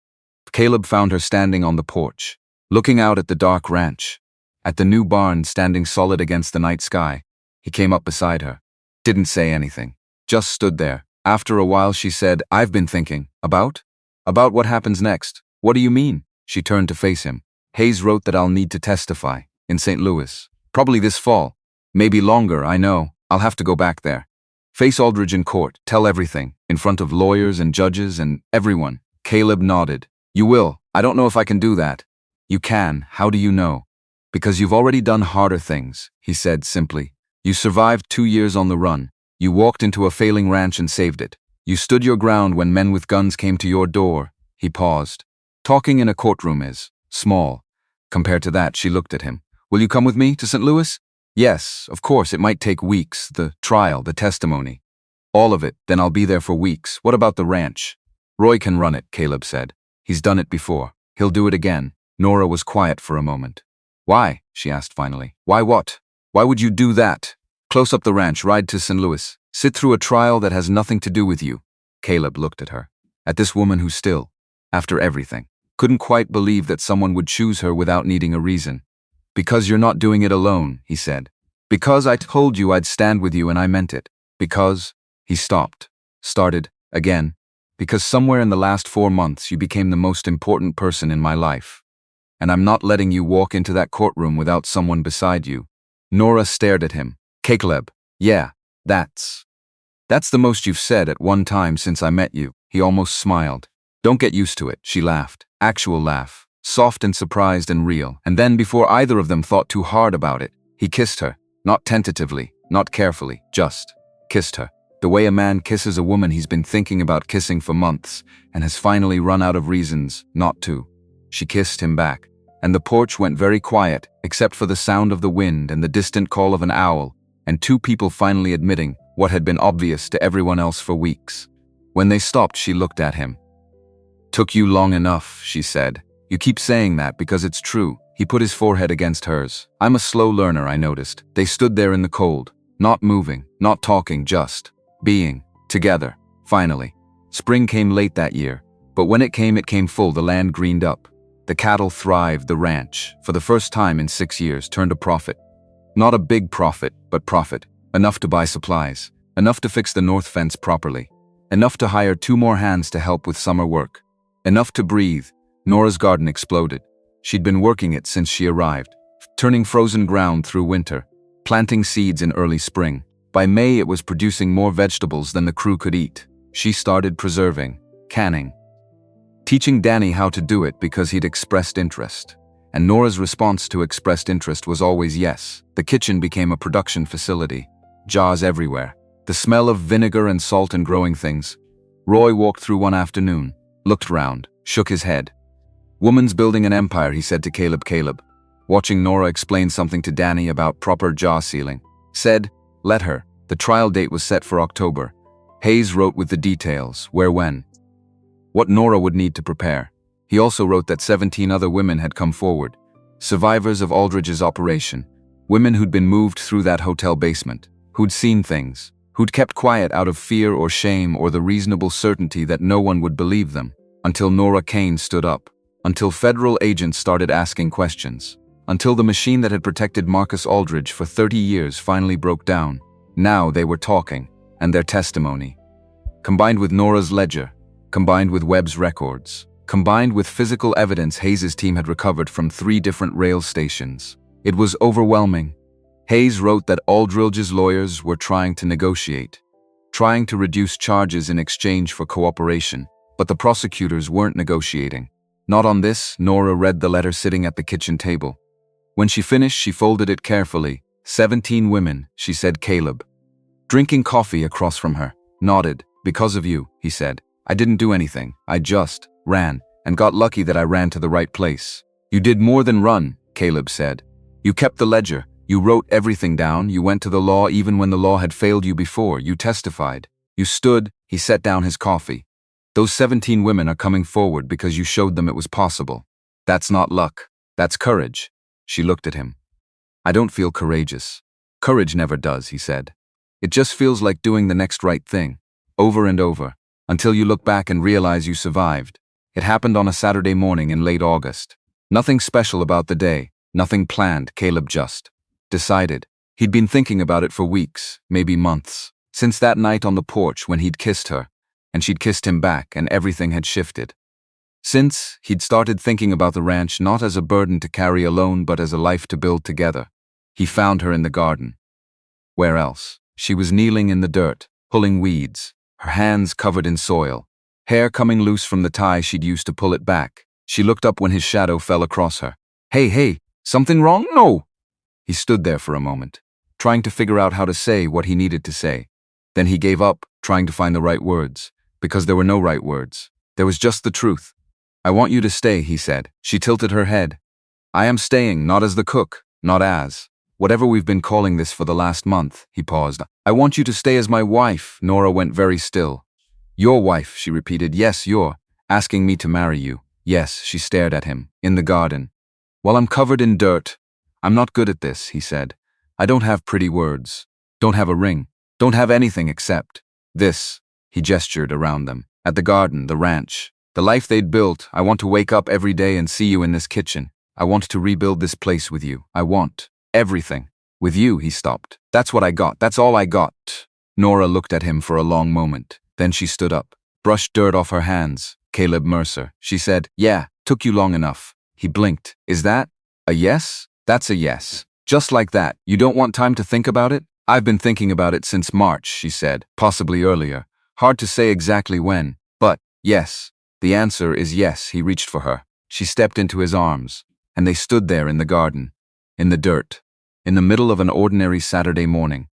Caleb found her standing on the porch, looking out at the dark ranch, at the new barn standing solid against the night sky. He came up beside her. Didn't say anything. Just stood there. After a while she said, I've been thinking. About? About what happens next. What do you mean? She turned to face him. Hayes wrote that I'll need to testify. In St. Louis. Probably this fall. Maybe longer, I know. I'll have to go back there. Face Aldridge in court. Tell everything. In front of lawyers and judges and everyone. Caleb nodded. You will. I don't know if I can do that. You can. How do you know? Because you've already done harder things, he said simply. You survived 2 years on the run. You walked into a failing ranch and saved it. You stood your ground when men with guns came to your door. He paused. Talking in a courtroom is small. Compared to that, she looked at him. Will you come with me to St. Louis? Yes, of course, it might take weeks, the trial, the testimony. All of it, then I'll be there for weeks. What about the ranch? Roy can run it, Caleb said. He's done it before. He'll do it again. Nora was quiet for a moment. Why? She asked finally. Why what? Why would you do that? Close up the ranch, ride to St. Louis. Sit through a trial that has nothing to do with you. Caleb looked at her. At this woman who still, after everything, couldn't quite believe that someone would choose her without needing a reason. Because you're not doing it alone, he said. Because I told you I'd stand with you and I meant it. Because, he stopped, started, again. Because somewhere in the last 4 months you became the most important person in my life. And I'm not letting you walk into that courtroom without someone beside you. Nora stared at him. Caleb, yeah, that's the most you've said at one time since I met you. He almost smiled. Don't get used to it, she laughed. Actual laugh. Soft and surprised and real. And then, before either of them thought too hard about it, he kissed her. Not tentatively, not carefully, just kissed her. The way a man kisses a woman he's been thinking about kissing for months and has finally run out of reasons not to. She kissed him back, and the porch went very quiet, except for the sound of the wind and the distant call of an owl, and 2 people finally admitting what had been obvious to everyone else for weeks. When they stopped, she looked at him. Took you long enough, she said. You keep saying that because it's true. He put his forehead against hers. I'm a slow learner, I noticed. They stood there in the cold. Not moving, not talking, just being together. Finally. Spring came late that year, but when it came full. The land greened up. The cattle thrived. The ranch, for the first time in 6 years, turned a profit. Not a big profit, but profit. Enough to buy supplies. Enough to fix the north fence properly. Enough to hire 2 more hands to help with summer work. Enough to breathe. Nora's garden exploded. She'd been working it since she arrived, turning frozen ground through winter, planting seeds in early spring. By May, it was producing more vegetables than the crew could eat. She started preserving, canning, teaching Danny how to do it because he'd expressed interest. And Nora's response to expressed interest was always yes. The kitchen became a production facility. Jars everywhere. The smell of vinegar and salt and growing things. Roy walked through one afternoon, looked round, shook his head. Woman's building an empire, he said to Caleb. Watching Nora explain something to Danny about proper jar sealing. Said, let her. The trial date was set for October. Hayes wrote with the details, where, when. What Nora would need to prepare. He also wrote that 17 other women had come forward. Survivors of Aldridge's operation. Women who'd been moved through that hotel basement. Who'd seen things. Who'd kept quiet out of fear or shame or the reasonable certainty that no one would believe them. Until Nora Kane stood up. Until federal agents started asking questions. Until the machine that had protected Marcus Aldridge for 30 years finally broke down. Now they were talking, and their testimony, combined with Nora's ledger, combined with Webb's records, combined with physical evidence Hayes' team had recovered from 3 different rail stations. It was overwhelming. Hayes wrote that Aldridge's lawyers were trying to negotiate, trying to reduce charges in exchange for cooperation, but the prosecutors weren't negotiating. Not on this. Nora read the letter sitting at the kitchen table. When she finished, she folded it carefully. 17 women, she said. Caleb, drinking coffee across from her, nodded. Because of you, he said. I didn't do anything. I just ran, and got lucky that I ran to the right place. You did more than run, Caleb said. You kept the ledger. You wrote everything down. You went to the law even when the law had failed you before. You testified. You stood. He set down his coffee. Those 17 women are coming forward because you showed them it was possible. That's not luck. That's courage. She looked at him. I don't feel courageous. Courage never does, he said. It just feels like doing the next right thing, over and over, until you look back and realize you survived. It happened on a Saturday morning in late August. Nothing special about the day, nothing planned. Caleb just decided. He'd been thinking about it for weeks, maybe months, since that night on the porch when he'd kissed her, and she'd kissed him back, and everything had shifted. Since, he'd started thinking about the ranch not as a burden to carry alone but as a life to build together. He found her in the garden. Where else? She was kneeling in the dirt, pulling weeds, her hands covered in soil, hair coming loose from the tie she'd used to pull it back. She looked up when his shadow fell across her. Hey, something wrong? No! He stood there for a moment, trying to figure out how to say what he needed to say. Then he gave up, trying to find the right words, because there were no right words. There was just the truth. I want you to stay, he said. She tilted her head. I am staying, not as the cook, not as whatever we've been calling this for the last month. He paused. I want you to stay as my wife. Nora went very still. Your wife, she repeated. Yes, you're asking me to marry you. Yes, she stared at him, in the garden. While I'm covered in dirt, I'm not good at this, he said. I don't have pretty words. Don't have a ring. Don't have anything except this. He gestured around them. At the garden, the ranch, the life they'd built. I want to wake up every day and see you in this kitchen. I want to rebuild this place with you. I want everything. With you, he stopped. That's what I got. That's all I got. Nora looked at him for a long moment. Then she stood up, brushed dirt off her hands. Caleb Mercer, she said. Yeah, took you long enough. He blinked. Is that a yes? That's a yes. Just like that. You don't want time to think about it? I've been thinking about it since March, she said. Possibly earlier. Hard to say exactly when. But, yes. The answer is yes. He reached for her. She stepped into his arms, and they stood there in the garden, in the dirt, in the middle of an ordinary Saturday morning,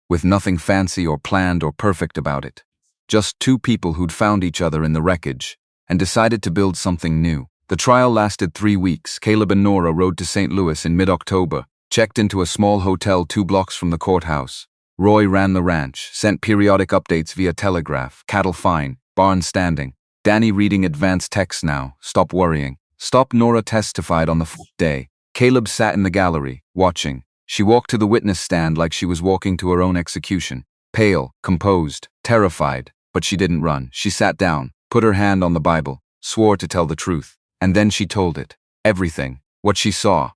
with nothing fancy or planned or perfect about it. Just 2 people who'd found each other in the wreckage and decided to build something new. The trial lasted 3 weeks. Caleb and Nora rode to St. Louis in mid-October, checked into a small hotel 2 blocks from the courthouse. Roy ran the ranch, sent periodic updates via telegraph, cattle fine, barn standing. Danny reading advanced texts now, stop worrying. Stop. Nora testified on the 4th day. Caleb sat in the gallery, watching, She walked to the witness stand like she was walking to her own execution. Pale, composed, terrified, but she didn't run. She sat down, put her hand on the Bible, swore to tell the truth, and then she told it. Everything. What she saw,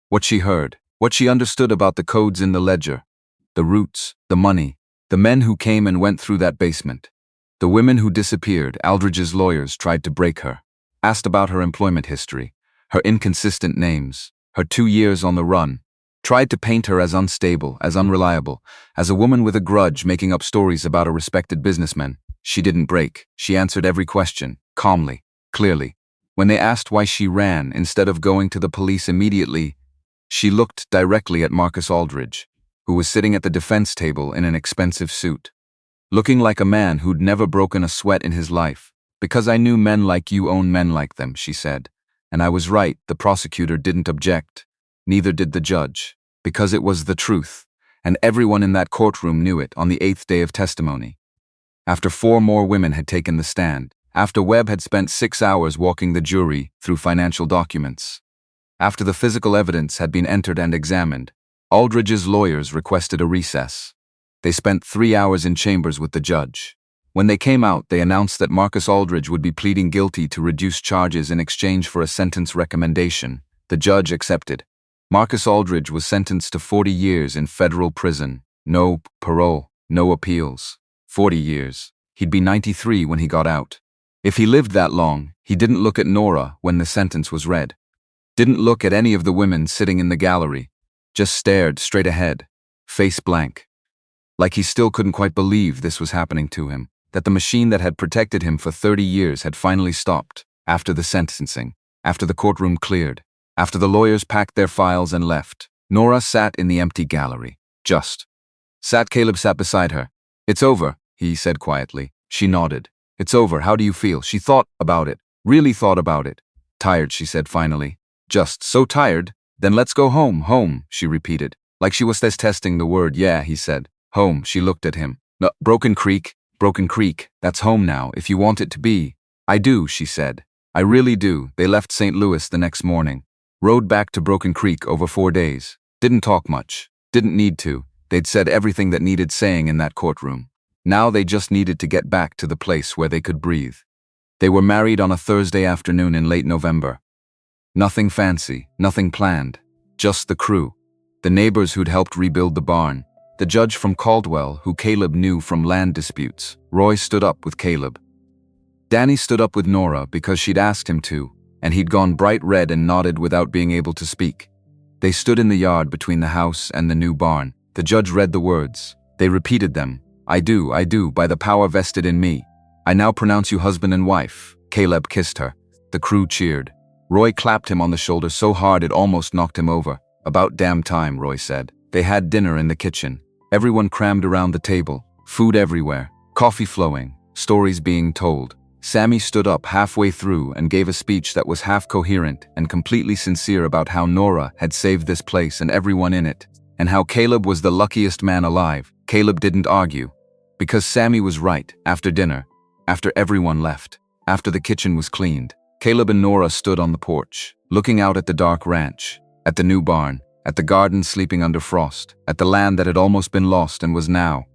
what she heard, what she understood about the codes in the ledger, the roots, the money, the men who came and went through that basement. The women who disappeared. Aldridge's lawyers tried to break her, asked about her employment history, her inconsistent names, her 2 years on the run, tried to paint her as unstable, as unreliable, as a woman with a grudge making up stories about a respected businessman. She didn't break. She answered every question, calmly, clearly. When they asked why she ran instead of going to the police immediately, she looked directly at Marcus Aldridge, who was sitting at the defense table in an expensive suit, looking like a man who'd never broken a sweat in his life. "Because I knew men like you own men like them," she said. "And I was right, the prosecutor didn't object. Neither did the judge. Because it was the truth, and everyone in that courtroom knew it on the 8th day of testimony." After 4 more women had taken the stand, after Webb had spent 6 hours walking the jury through financial documents, after the physical evidence had been entered and examined, Aldridge's lawyers requested a recess. They spent 3 hours in chambers with the judge. When they came out, they announced that Marcus Aldridge would be pleading guilty to reduced charges in exchange for a sentence recommendation. The judge accepted. Marcus Aldridge was sentenced to 40 years in federal prison. No parole, no appeals. 40 years. He'd be 93 when he got out. If he lived that long, he didn't look at Nora when the sentence was read. Didn't look at any of the women sitting in the gallery. Just stared straight ahead, face blank. Like he still couldn't quite believe this was happening to him, that the machine that had protected him for 30 years had finally stopped, after the sentencing, after the courtroom cleared, after the lawyers packed their files and left. Nora sat in the empty gallery. Caleb sat beside her. "It's over," he said quietly. She nodded. "It's over. How do you feel?" She thought about it, really thought about it. "Tired," she said finally. "Just so tired. Then let's go home." "Home," she repeated, like she was testing the word. "Yeah," he said. "Home." She looked at him. "No, Broken Creek, that's home now, if you want it to be." "I do," she said. "I really do." They left St. Louis the next morning. Rode back to Broken Creek over 4 days. Didn't talk much. Didn't need to. They'd said everything that needed saying in that courtroom. Now they just needed to get back to the place where they could breathe. They were married on a Thursday afternoon in late November. Nothing fancy, nothing planned. Just the crew. The neighbors who'd helped rebuild the barn. The judge from Caldwell, who Caleb knew from land disputes. Roy stood up with Caleb. Danny stood up with Nora because she'd asked him to, and he'd gone bright red and nodded without being able to speak. They stood in the yard between the house and the new barn. The judge read the words. They repeated them. I do, by the power vested in me. I now pronounce you husband and wife." Caleb kissed her. The crew cheered. Roy clapped him on the shoulder so hard it almost knocked him over. "About damn time," Roy said. They had dinner in the kitchen. Everyone crammed around the table. Food everywhere. Coffee flowing. Stories being told. Sammy stood up halfway through and gave a speech that was half coherent and completely sincere about how Nora had saved this place and everyone in it, and how Caleb was the luckiest man alive. Caleb didn't argue. Because Sammy was right. After dinner, after everyone left, after the kitchen was cleaned, Caleb and Nora stood on the porch, looking out at the dark ranch, at the new barn, at the garden sleeping under frost, at the land that had almost been lost and was now.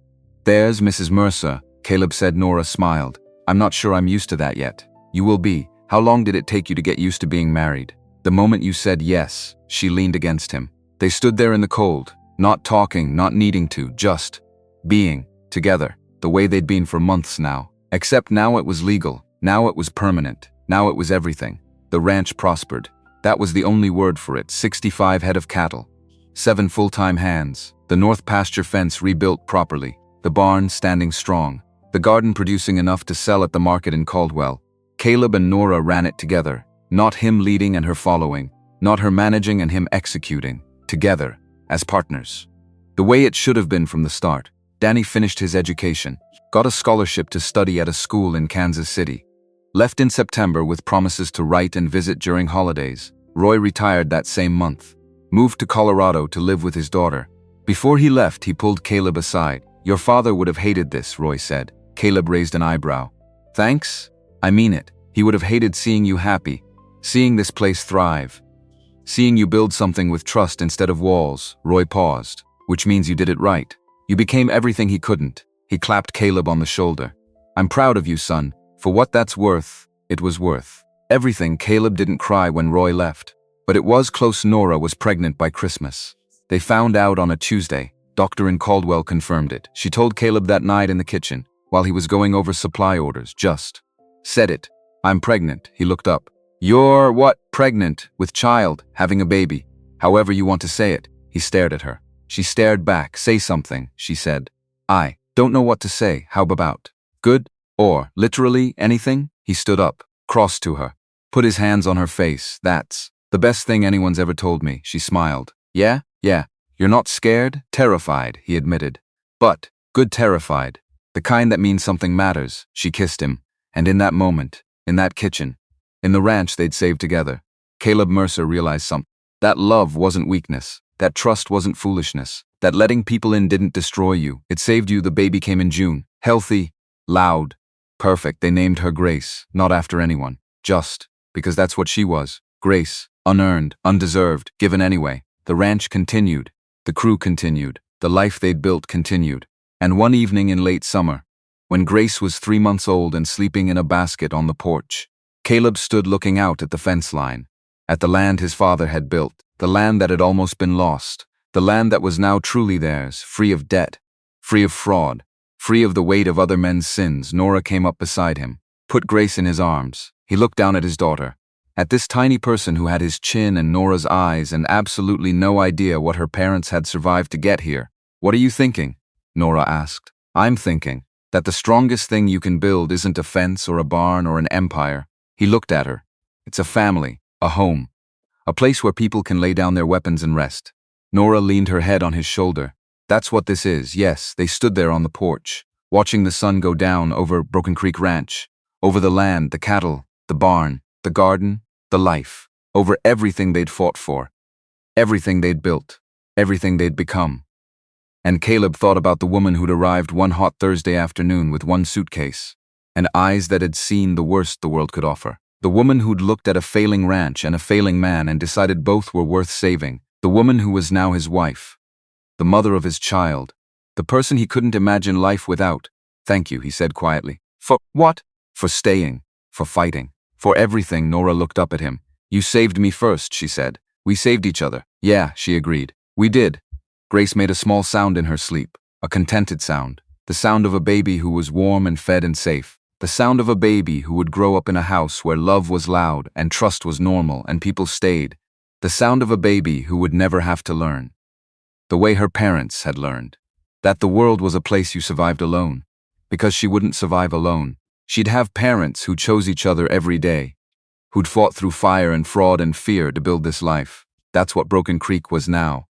"There's Mrs. Mercer," Caleb said. Nora smiled. "I'm not sure I'm used to that yet." "You will be. How long did it take you to get used to being married?" "The moment you said yes." She leaned against him. They stood there in the cold, not talking, not needing to, just being together, the way they'd been for months now. Except now it was legal, now it was permanent, now it was everything. The ranch prospered. That was the only word for it. 65 head of cattle, 7 full-time hands, the north pasture fence rebuilt properly, the barn standing strong, the garden producing enough to sell at the market in Caldwell. Caleb and Nora ran it together, not him leading and her following, not her managing and him executing, together, as partners. The way it should have been from the start. Danny finished his education, got a scholarship to study at a school in Kansas City. Left in September with promises to write and visit during holidays. Roy retired that same month. Moved to Colorado to live with his daughter. Before he left, he pulled Caleb aside. "Your father would have hated this," Roy said. Caleb raised an eyebrow. "Thanks? I mean it. He would have hated seeing you happy, seeing this place thrive." Seeing you build something with trust instead of walls, Roy paused, which means you did it right. You became everything he couldn't. He clapped Caleb on the shoulder. I'm proud of you, son. For what that's worth, it was worth everything. Caleb didn't cry when Roy left, but it was close. Nora was pregnant by Christmas. They found out on a Tuesday. Doctor in Caldwell confirmed it. She told Caleb that night in the kitchen, while he was going over supply orders, just said it. I'm pregnant. He looked up. You're what? Pregnant, with child, having a baby. However you want to say it. He stared at her. She stared back. Say something, she said. I don't know what to say. How about good? Or, literally, anything? He stood up, crossed to her, put his hands on her face. That's the best thing anyone's ever told me. She smiled. Yeah? You're not scared? Terrified, he admitted. But, good terrified. The kind that means something matters. She kissed him. And in that moment, in that kitchen, in the ranch they'd saved together, Caleb Mercer realized something. That love wasn't weakness. That trust wasn't foolishness. That letting people in didn't destroy you. It saved you. The baby came in June. Healthy, loud, perfect. They named her Grace, not after anyone. Just because that's what she was. Grace, unearned, undeserved, given anyway. The ranch continued. The crew continued. The life they'd built continued. And one evening in late summer, when Grace was 3 months old and sleeping in a basket on the porch, Caleb stood looking out at the fence line, at the land his father had built, the land that had almost been lost, the land that was now truly theirs, free of debt, free of fraud, free of the weight of other men's sins. Nora came up beside him, put Grace in his arms. He looked down at his daughter, at this tiny person who had his chin and Nora's eyes and absolutely no idea what her parents had survived to get here. What are you thinking? Nora asked. I'm thinking that the strongest thing you can build isn't a fence or a barn or an empire. He looked at her. It's a family, a home, a place where people can lay down their weapons and rest. Nora leaned her head on his shoulder. That's what this is. Yes, they stood there on the porch, watching the sun go down over Broken Creek Ranch, over the land, the cattle, the barn, the garden, the life, over everything they'd fought for, everything they'd built, everything they'd become. And Caleb thought about the woman who'd arrived one hot Thursday afternoon with one suitcase, and eyes that had seen the worst the world could offer. The woman who'd looked at a failing ranch and a failing man and decided both were worth saving. The woman who was now his wife, the mother of his child, the person he couldn't imagine life without. Thank you, he said quietly. For what? For staying, for fighting, for everything. Nora looked up at him. You saved me first, she said. We saved each other. Yeah, she agreed. We did. Grace made a small sound in her sleep, a contented sound, the sound of a baby who was warm and fed and safe, the sound of a baby who would grow up in a house where love was loud and trust was normal and people stayed, the sound of a baby who would never have to learn, the way her parents had learned, that the world was a place you survived alone, because she wouldn't survive alone. She'd have parents who chose each other every day, who'd fought through fire and fraud and fear to build this life. That's what Broken Creek was now.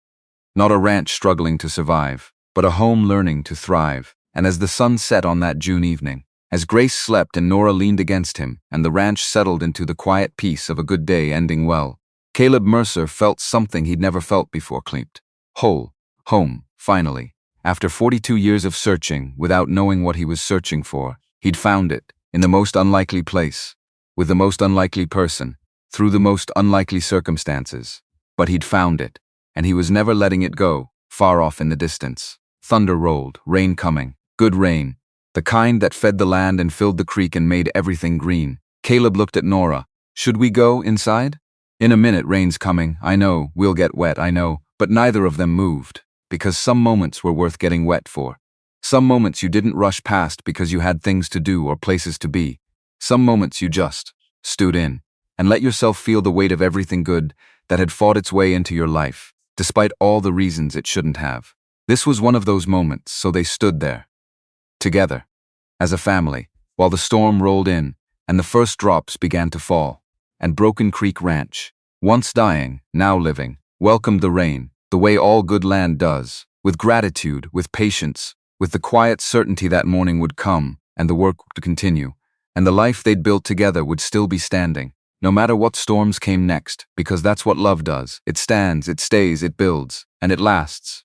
Not a ranch struggling to survive, but a home learning to thrive. And as the sun set on that June evening, as Grace slept and Nora leaned against him, and the ranch settled into the quiet peace of a good day ending well, Caleb Mercer felt something he'd never felt before. Claimed whole, home, finally. After 42 years of searching, without knowing what he was searching for, he'd found it, in the most unlikely place, with the most unlikely person, through the most unlikely circumstances. But he'd found it. And he was never letting it go. Far off in the distance, thunder rolled, rain coming, good rain, the kind that fed the land and filled the creek and made everything green. Caleb looked at Nora. Should we go inside? In a minute, rain's coming. I know, we'll get wet, I know. But neither of them moved, because some moments were worth getting wet for. Some moments you didn't rush past because you had things to do or places to be. Some moments you just stood in and let yourself feel the weight of everything good that had fought its way into your life, despite all the reasons it shouldn't have. This was one of those moments, so they stood there, together, as a family, while the storm rolled in and the first drops began to fall, and Broken Creek Ranch, once dying, now living, welcomed the rain, the way all good land does, with gratitude, with patience, with the quiet certainty that morning would come, and the work would continue, and the life they'd built together would still be standing, no matter what storms came next, because that's what love does. It stands, it stays, it builds, and it lasts.